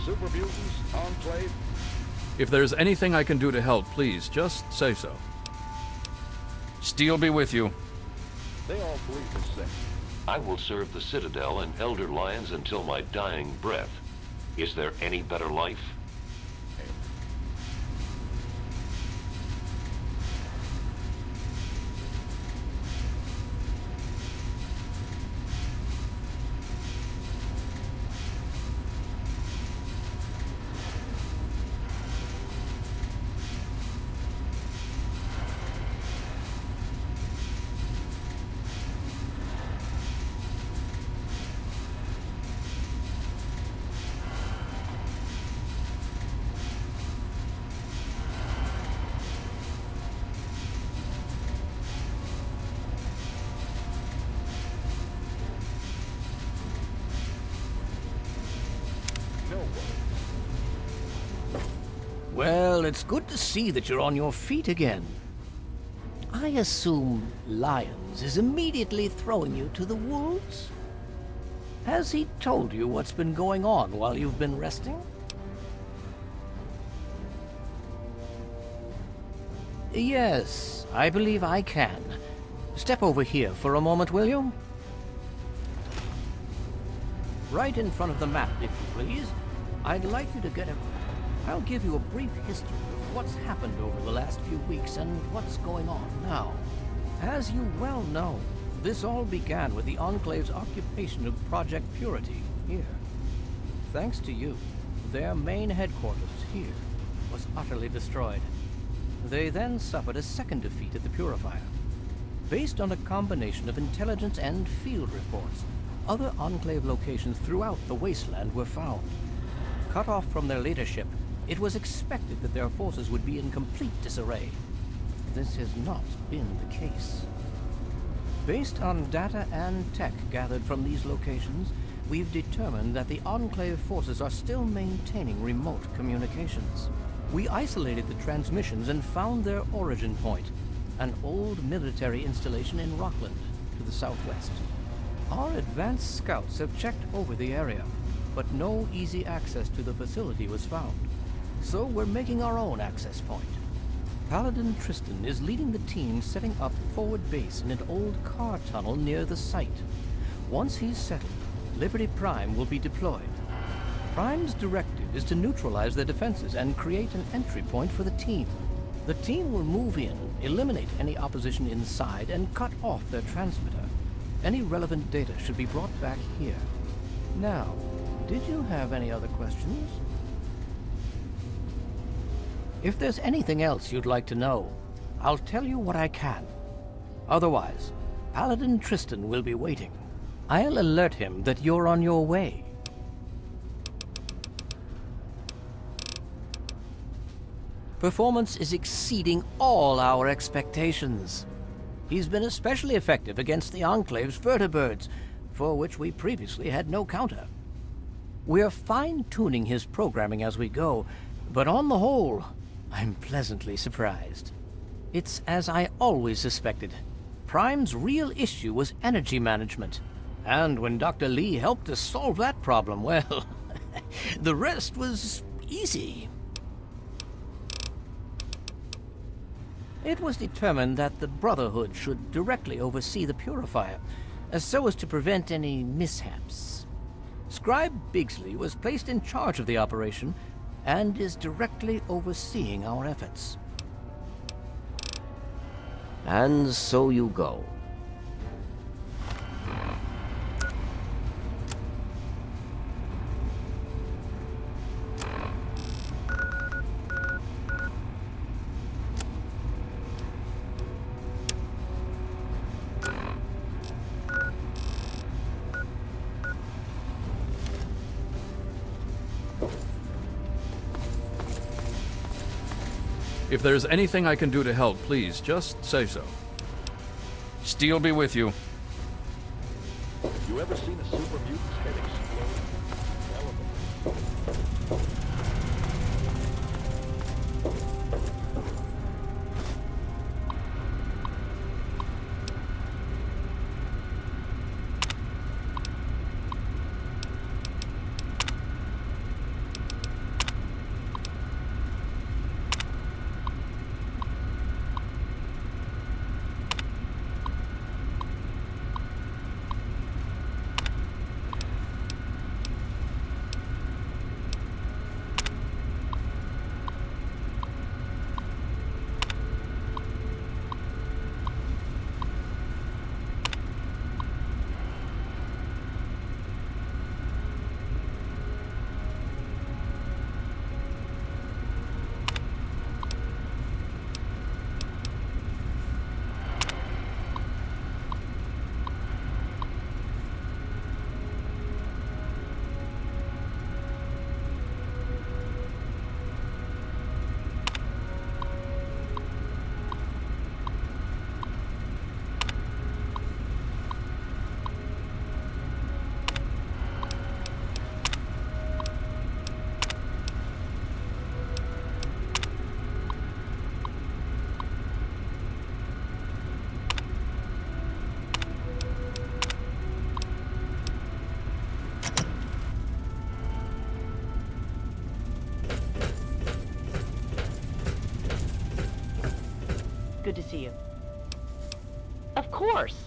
Super Mutants, Enclave. If there's anything I can do to help, please, just say so. Steel be with you. They all believe the same. I will serve the Citadel and Elder Lions until my dying breath. Is there any better life? Well, it's good to see that you're on your feet again. I assume Lyons is immediately throwing you to the wolves? Has he told you what's been going on while you've been resting? Yes, I believe I can. Step over here for a moment, will you? Right in front of the map, if you please. I'd like you to get a... I'll give you a brief history of what's happened over the last few weeks and what's going on now. As you well know, this all began with the Enclave's occupation of Project Purity here. Thanks to you, their main headquarters here was utterly destroyed. They then suffered a second defeat at the Purifier. Based on a combination of intelligence and field reports, other Enclave locations throughout the wasteland were found. Cut off from their leadership, it was expected that their forces would be in complete disarray. This has not been the case. Based on data and tech gathered from these locations, we've determined that the Enclave forces are still maintaining remote communications. We isolated the transmissions and found their origin point, an old military installation in Rockland, to the southwest. Our advanced scouts have checked over the area, but no easy access to the facility was found. So we're making our own access point. Paladin Tristan is leading the team setting up forward base in an old car tunnel near the site. Once he's settled, Liberty Prime will be deployed. Prime's directive is to neutralize their defenses and create an entry point for the team. The team will move in, eliminate any opposition inside, and cut off their transmitter. Any relevant data should be brought back here. Now, did you have any other questions? If there's anything else you'd like to know, I'll tell you what I can. Otherwise, Paladin Tristan will be waiting. I'll alert him that you're on your way. Performance is exceeding all our expectations. He's been especially effective against the Enclave's vertibirds, for which we previously had no counter. We're fine-tuning his programming as we go, but on the whole, I'm pleasantly surprised. It's as I always suspected. Prime's real issue was energy management. And when Dr. Lee helped us solve that problem, well, the rest was easy. It was determined that the Brotherhood should directly oversee the Purifier, so as to prevent any mishaps. Scribe Bigsley was placed in charge of the operation and is directly overseeing our efforts. And so you go. If there's anything I can do to help, please, just say so. Steel be with you. You ever seen a super mutant's head explode? Good to see you. Of course.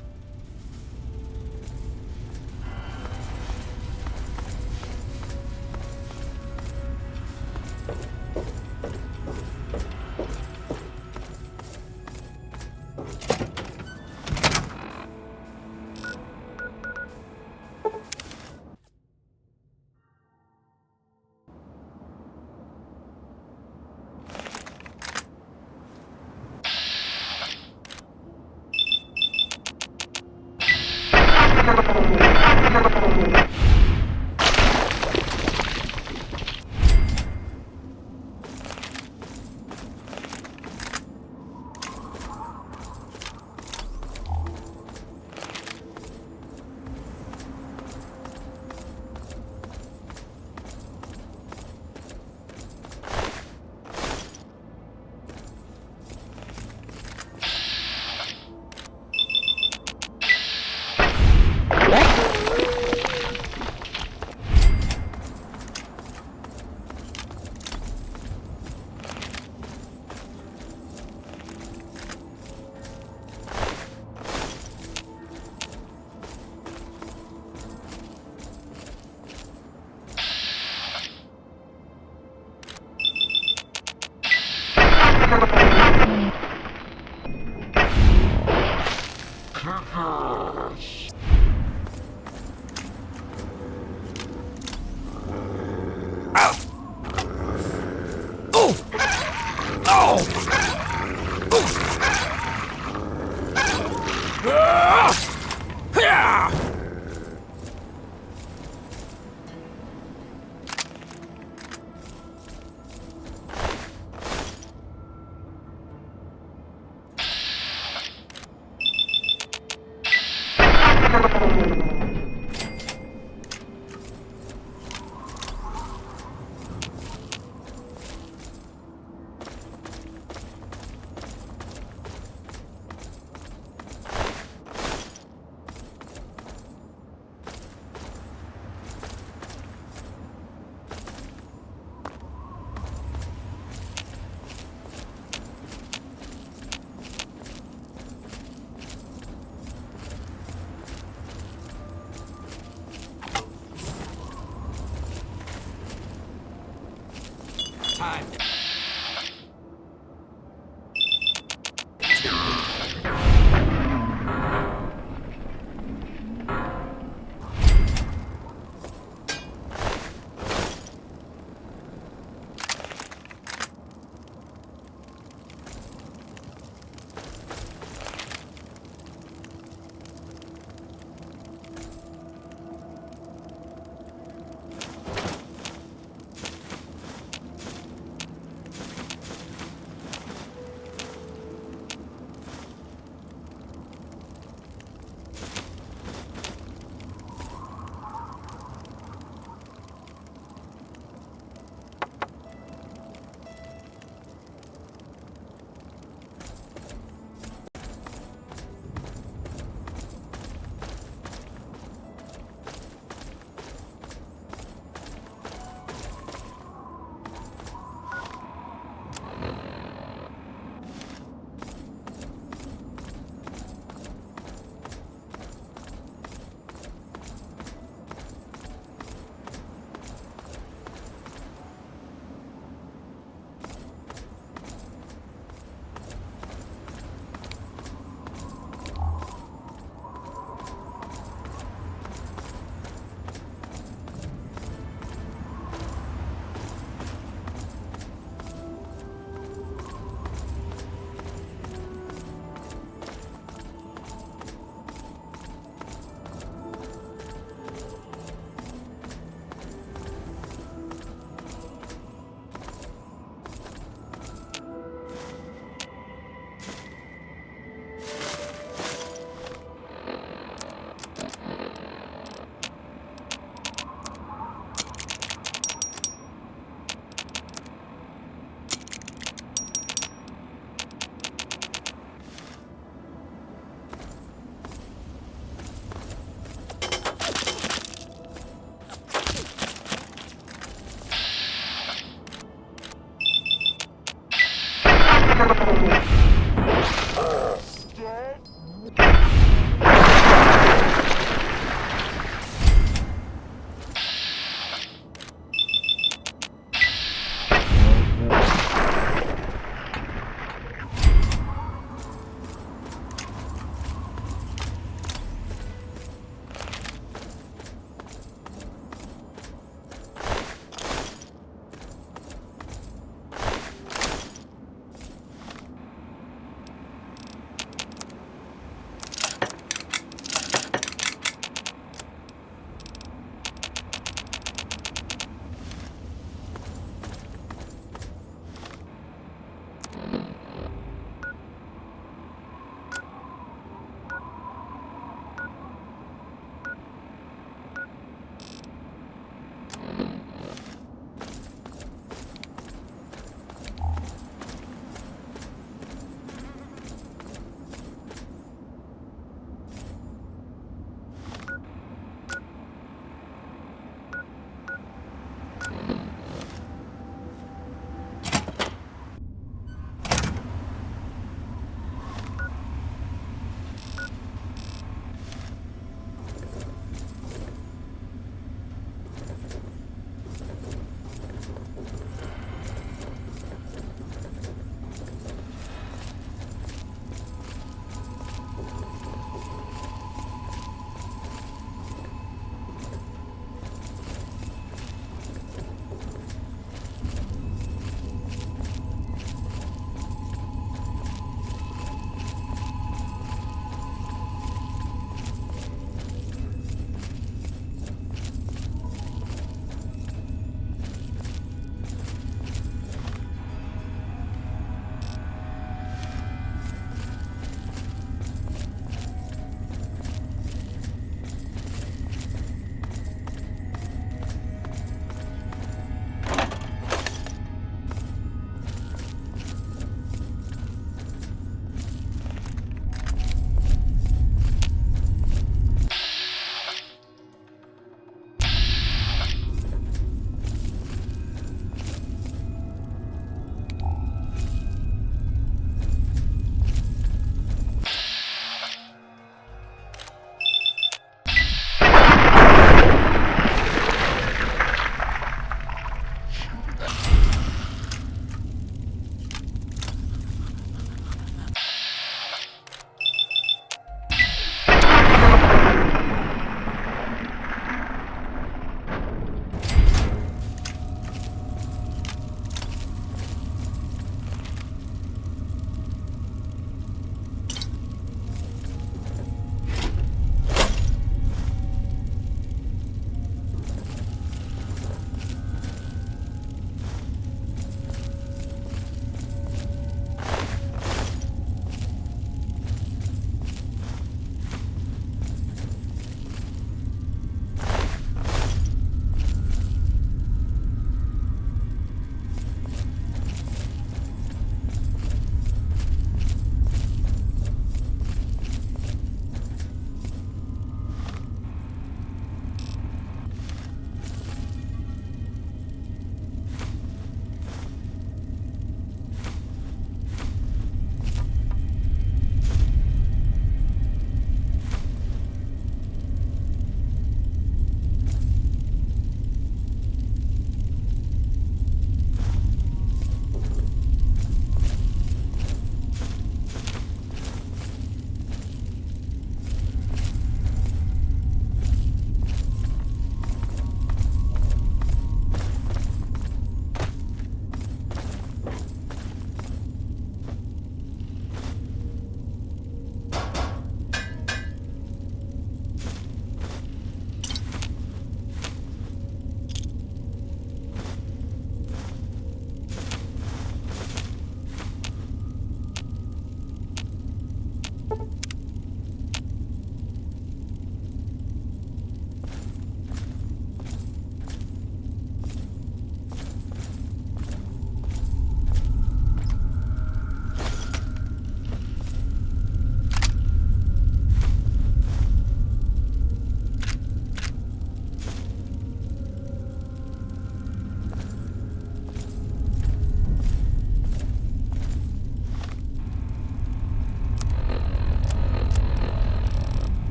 Time.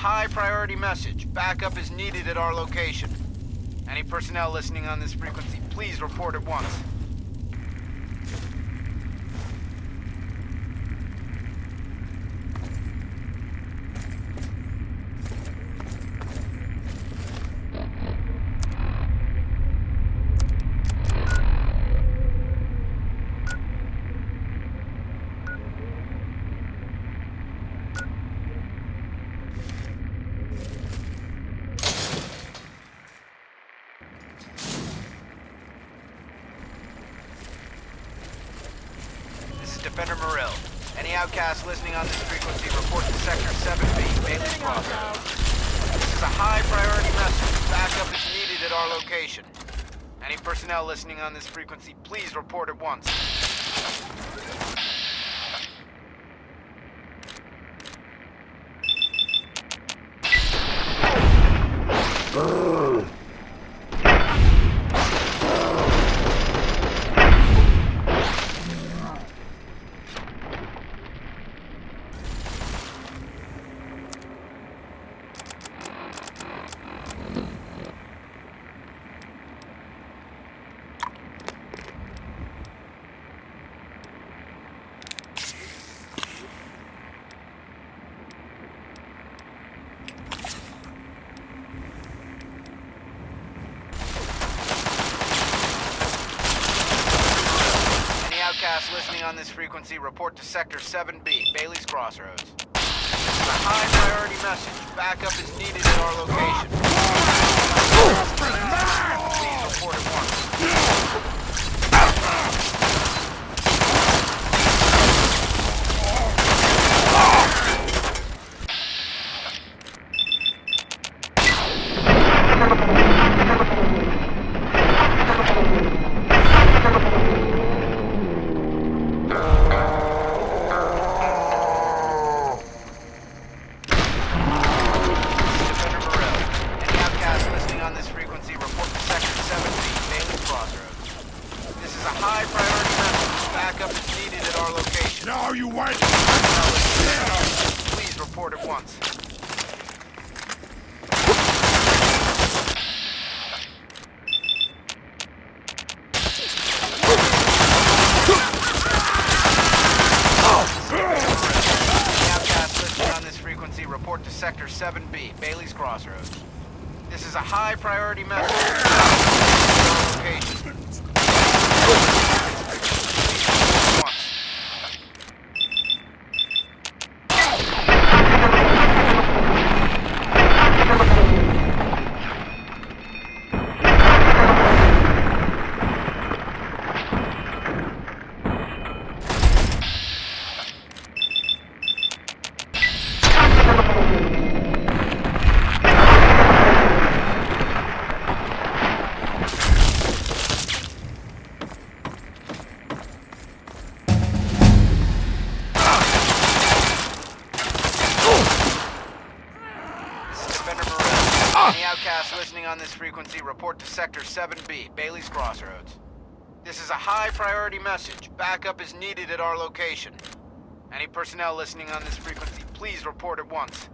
high priority message. Backup is needed at our location. Any personnel listening on this frequency, please report at once. Defender Morrill. Any outcasts listening on this frequency, report to Sector 7B, Bailey's Crossroads. This is a high priority message. Backup is needed at our location. Any personnel listening on this frequency, please report at once. Outcasts listening on this frequency, report to Sector 7B, Bailey's Crossroads. This is a high priority message. Backup is needed at our location. Please report at once. Please report at once. Outcast listening on this frequency, report to Sector 7B, Bailey's Crossroads. This is a high priority message. Location. Any outcasts listening on this frequency, report to Sector 7B, Bailey's Crossroads. This is a high priority message. Backup is needed at our location. Any personnel listening on this frequency, please report at once.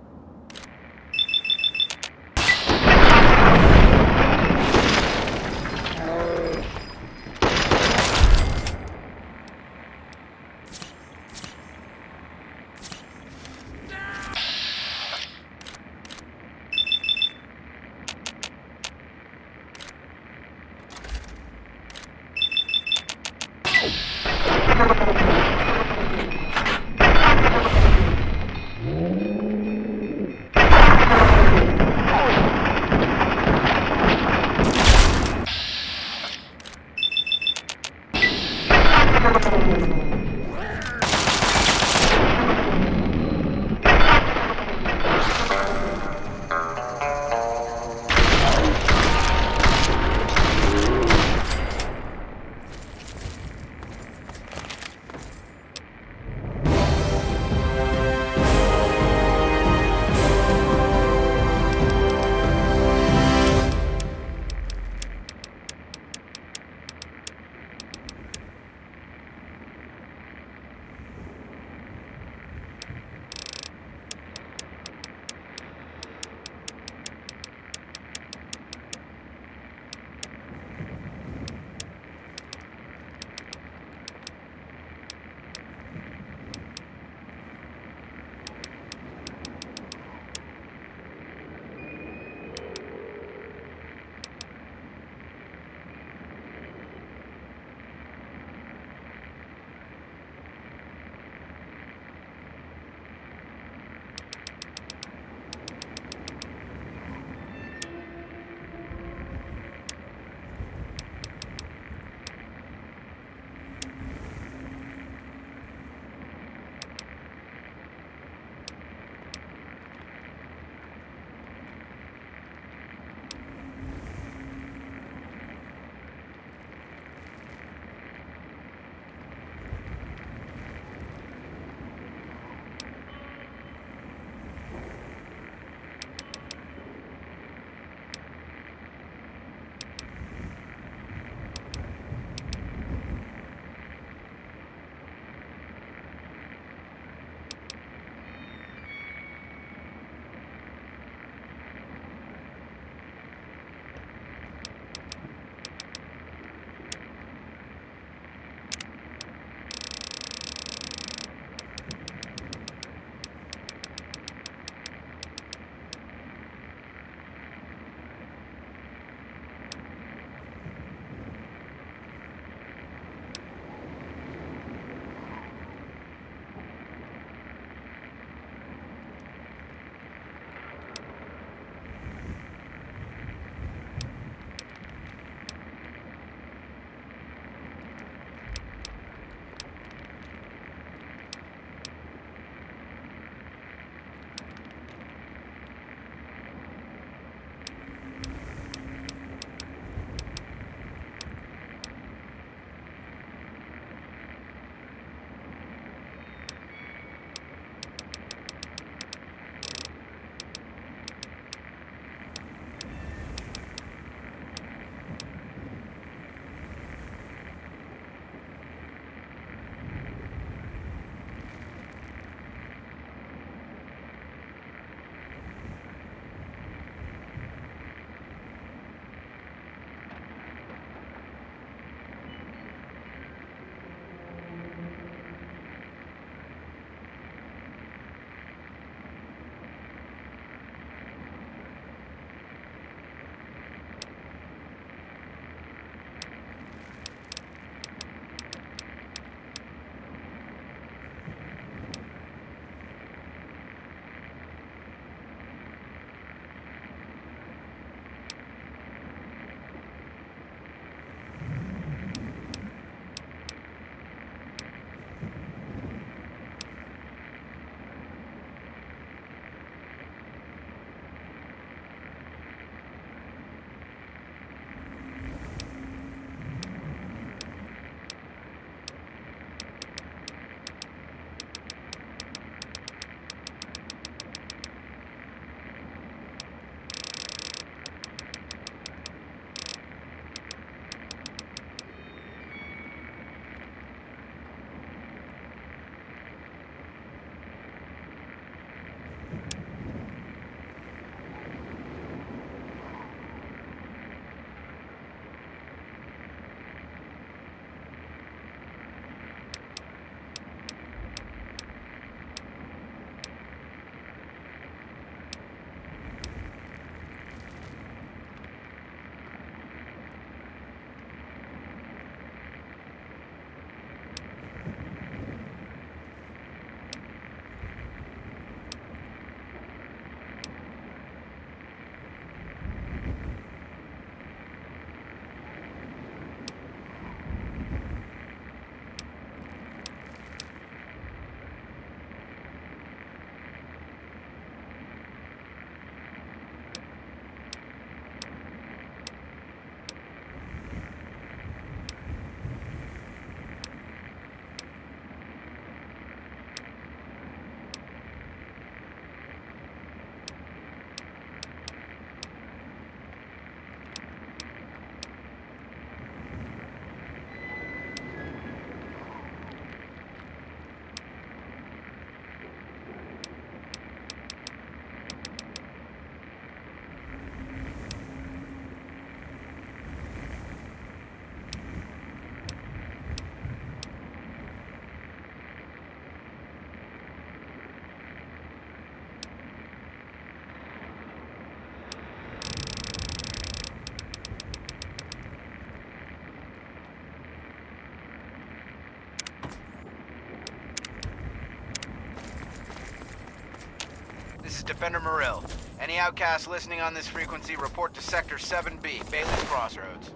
Defender Morrill. Any outcasts listening on this frequency, report to Sector 7B, Bailey's Crossroads.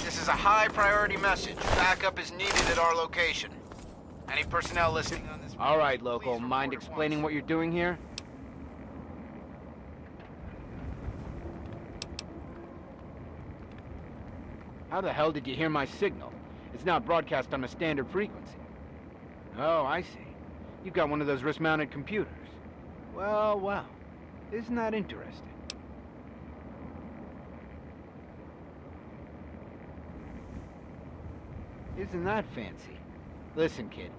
This is a high-priority message. Backup is needed at our location. Any personnel listening on this... All right, local. Mind explaining what you're doing here? How the hell did you hear my signal? It's not broadcast on a standard frequency. Oh, I see. You've got one of those wrist-mounted computers. Well, well. Isn't that interesting? Isn't that fancy? Listen, kid.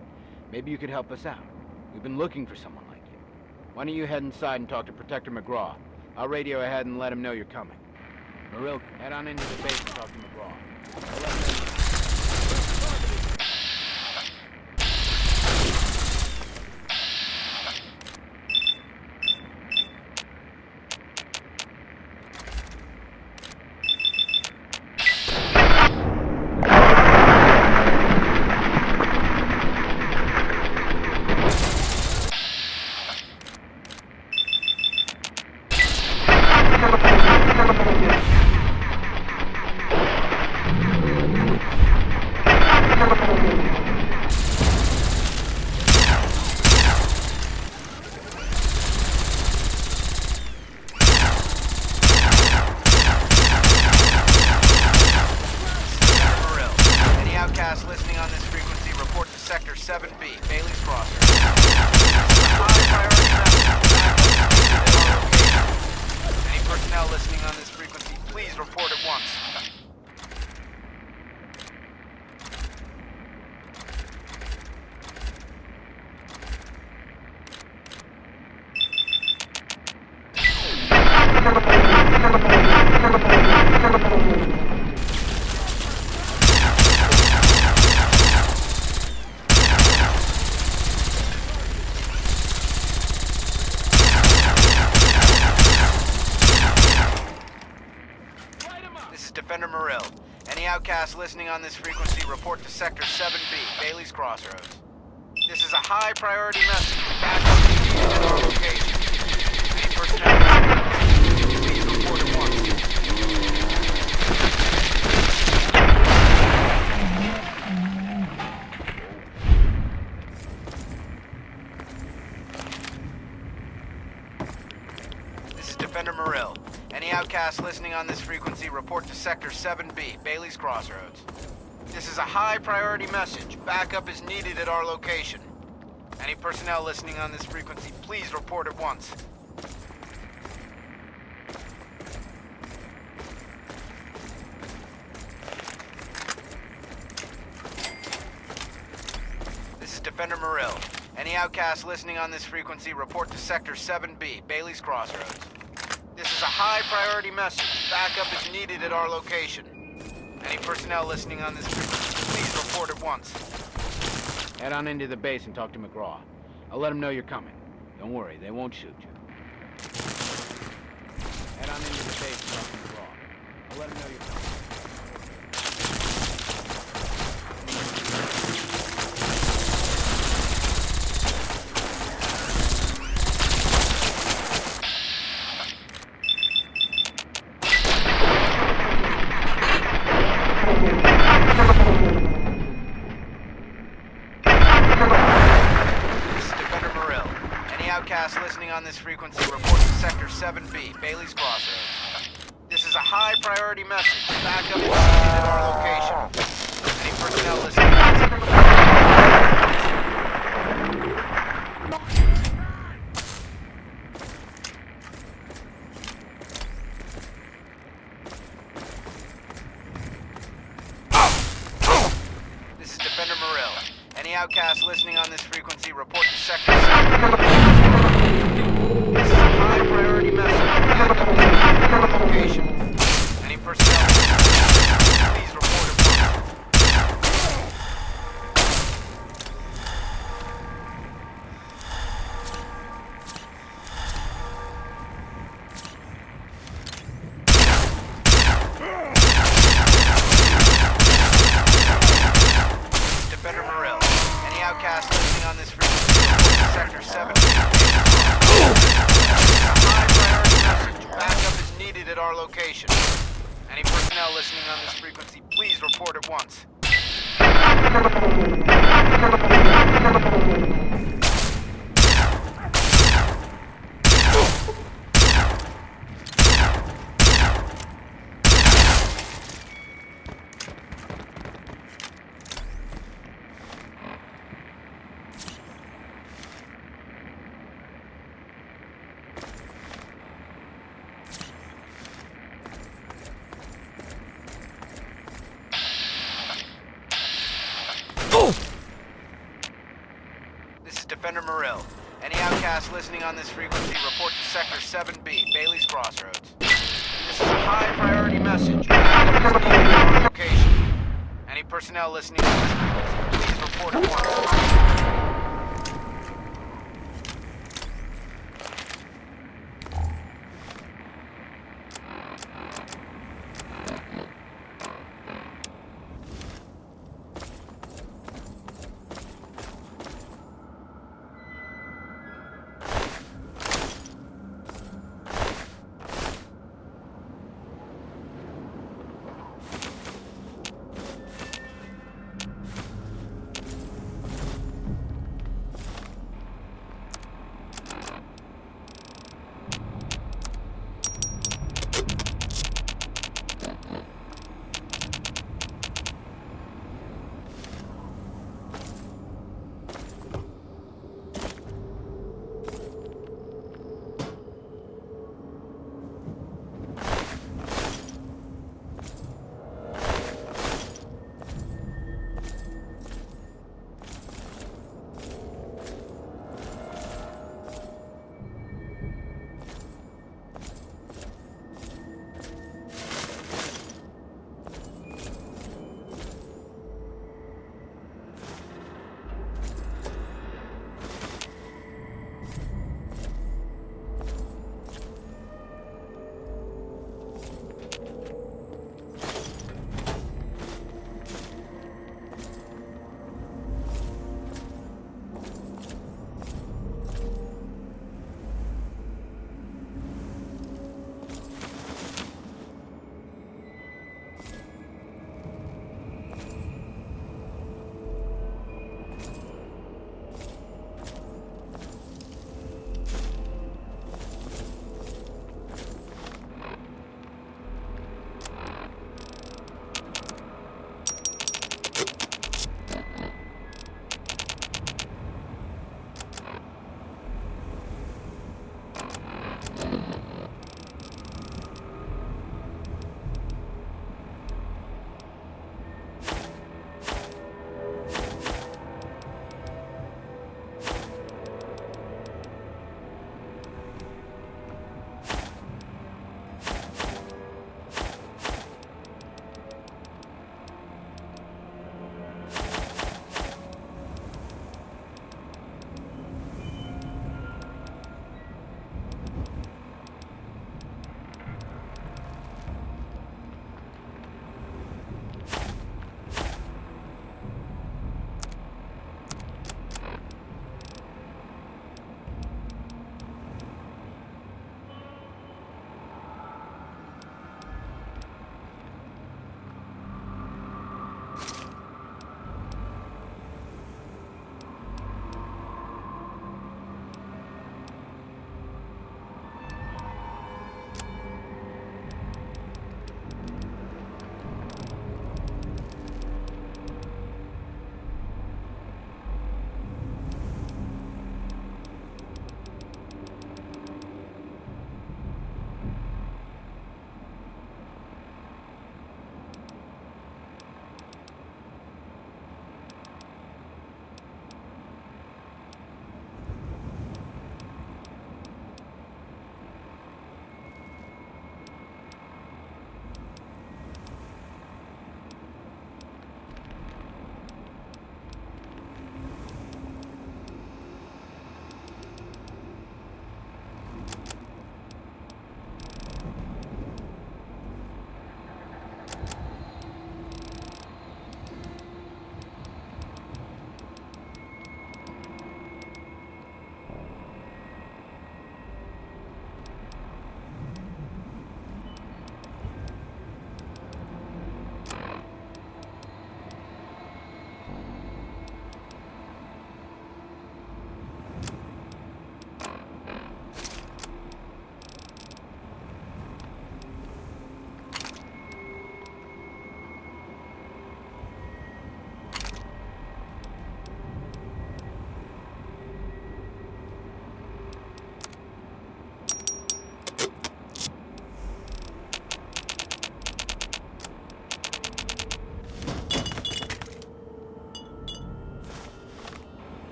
Maybe you could help us out. We've been looking for someone like you. Why don't you head inside and talk to Protector McGraw? I'll radio ahead and let him know you're coming. Morrill, head on into the base and talk to McGraw. I'll let him know. Listening on this frequency, report to Sector 7B, Bailey's Crossroads. High priority message. Any personnel listening on this frequency, please report at once. Defender Morrill. Any outcasts listening on this frequency, report to Sector 7B, Bailey's Crossroads. This is a high-priority message. Backup is needed at our location. Any personnel listening, please report at once. This is Defender Morrill. Any outcasts listening on this frequency, report to Sector 7B, Bailey's Crossroads. This is a high-priority message. Backup is needed at our location. Any personnel listening on this frequency, please report at once. This is Defender Morrill. Any outcasts listening on this frequency, report to Sector 7B, Bailey's Crossroads. This is a high-priority message. Backup is needed at our location. Any personnel listening on this frequency, please report at once. Head on into the base and talk to McGraw. I'll let him know you're coming. Don't worry, they won't shoot you. Head on into the base and talk to McGraw. I'll let him know you're coming. Outcasts listening on this frequency, report to Sector 7B, Bailey's Crossroads. This is a high-priority message. Backup is needed at our location. Any personnel listening on this This is Defender Morrill. Any outcasts listening on this frequency, report to Sector 7B. This is a high-priority message. Backup is needed at our location. Any personnel, please report at once. Defender Morrill. Any outcasts listening on this frequency, report to Sector 7. report at once. This is Defender Morrill. Any outcasts listening on this frequency, report to Sector 7B, Bailey's Crossroads. This is a high-priority message. Backup is needed at our location. Any personnel listening on this frequency, please report at once.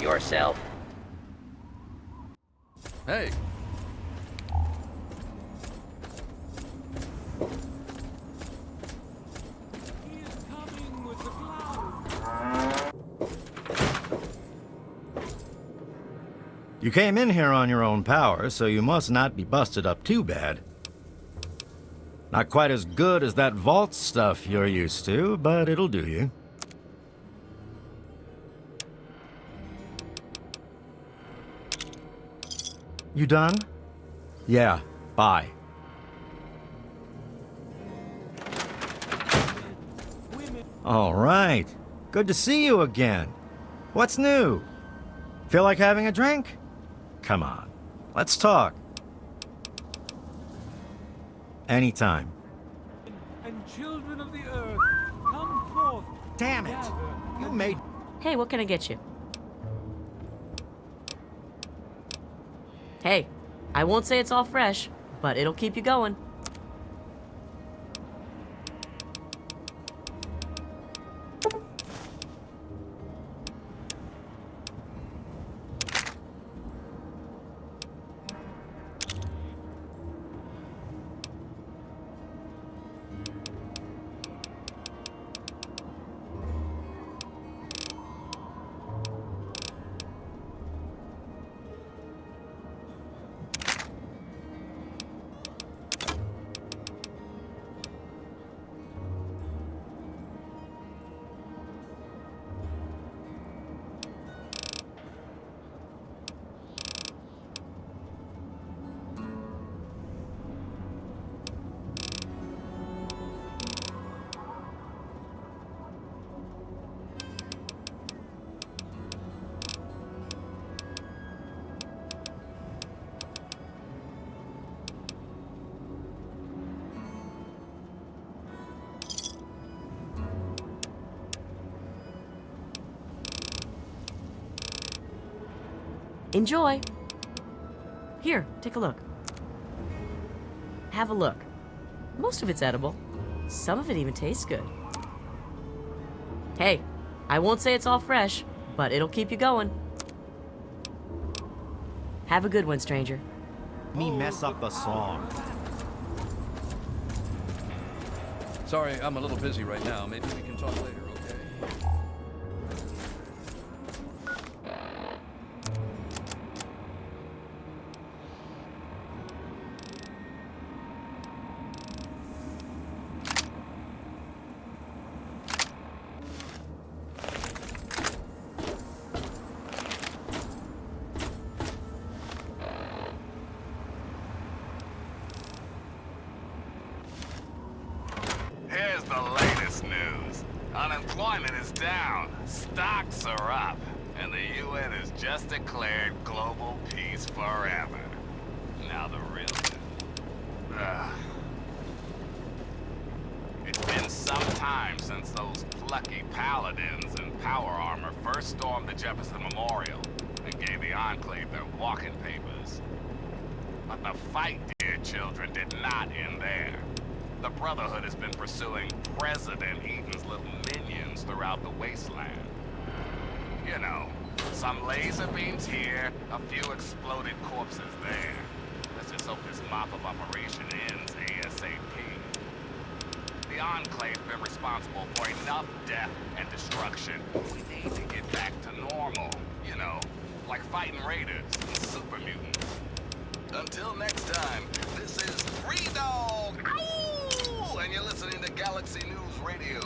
yourself. Hey. You came in here on your own power, so you must not be busted up too bad. Not quite as good as that vault stuff you're used to, but it'll do you. You done? Yeah, bye. All right. Good to see you again. What's new? Feel like having a drink? Come on, let's talk. Anytime. And children of the earth, come forth. Damn it! You made... Hey, what can I get you? Hey, I won't say it's all fresh, but it'll keep you going. Enjoy. Here, take a look. Have a look. Most of it's edible. Some of it even tastes good. Hey, I won't say it's all fresh, but it'll keep you going. Have a good one, stranger. Me mess up the song. Sorry, I'm a little busy right now. Maybe we can talk later, okay? Here's the latest news. Unemployment is down, stocks are up, and the UN has just declared global peace forever. Now the real news. It's been some time since those plucky paladins in power armor first stormed the Jefferson Memorial and gave the Enclave their walking papers. But the fight, dear children, did not end there. The Brotherhood has been pursuing President Eaton's little minions throughout the wasteland. You know, some laser beams here, a few exploded corpses there. Let's just hope this mop-up operation ends ASAP. The Enclave's been responsible for enough death and destruction. We need to get back to normal. You know, like fighting raiders and super mutants. Until next time, this is Free Dog! Ow! And you're listening to Galaxy News Radio.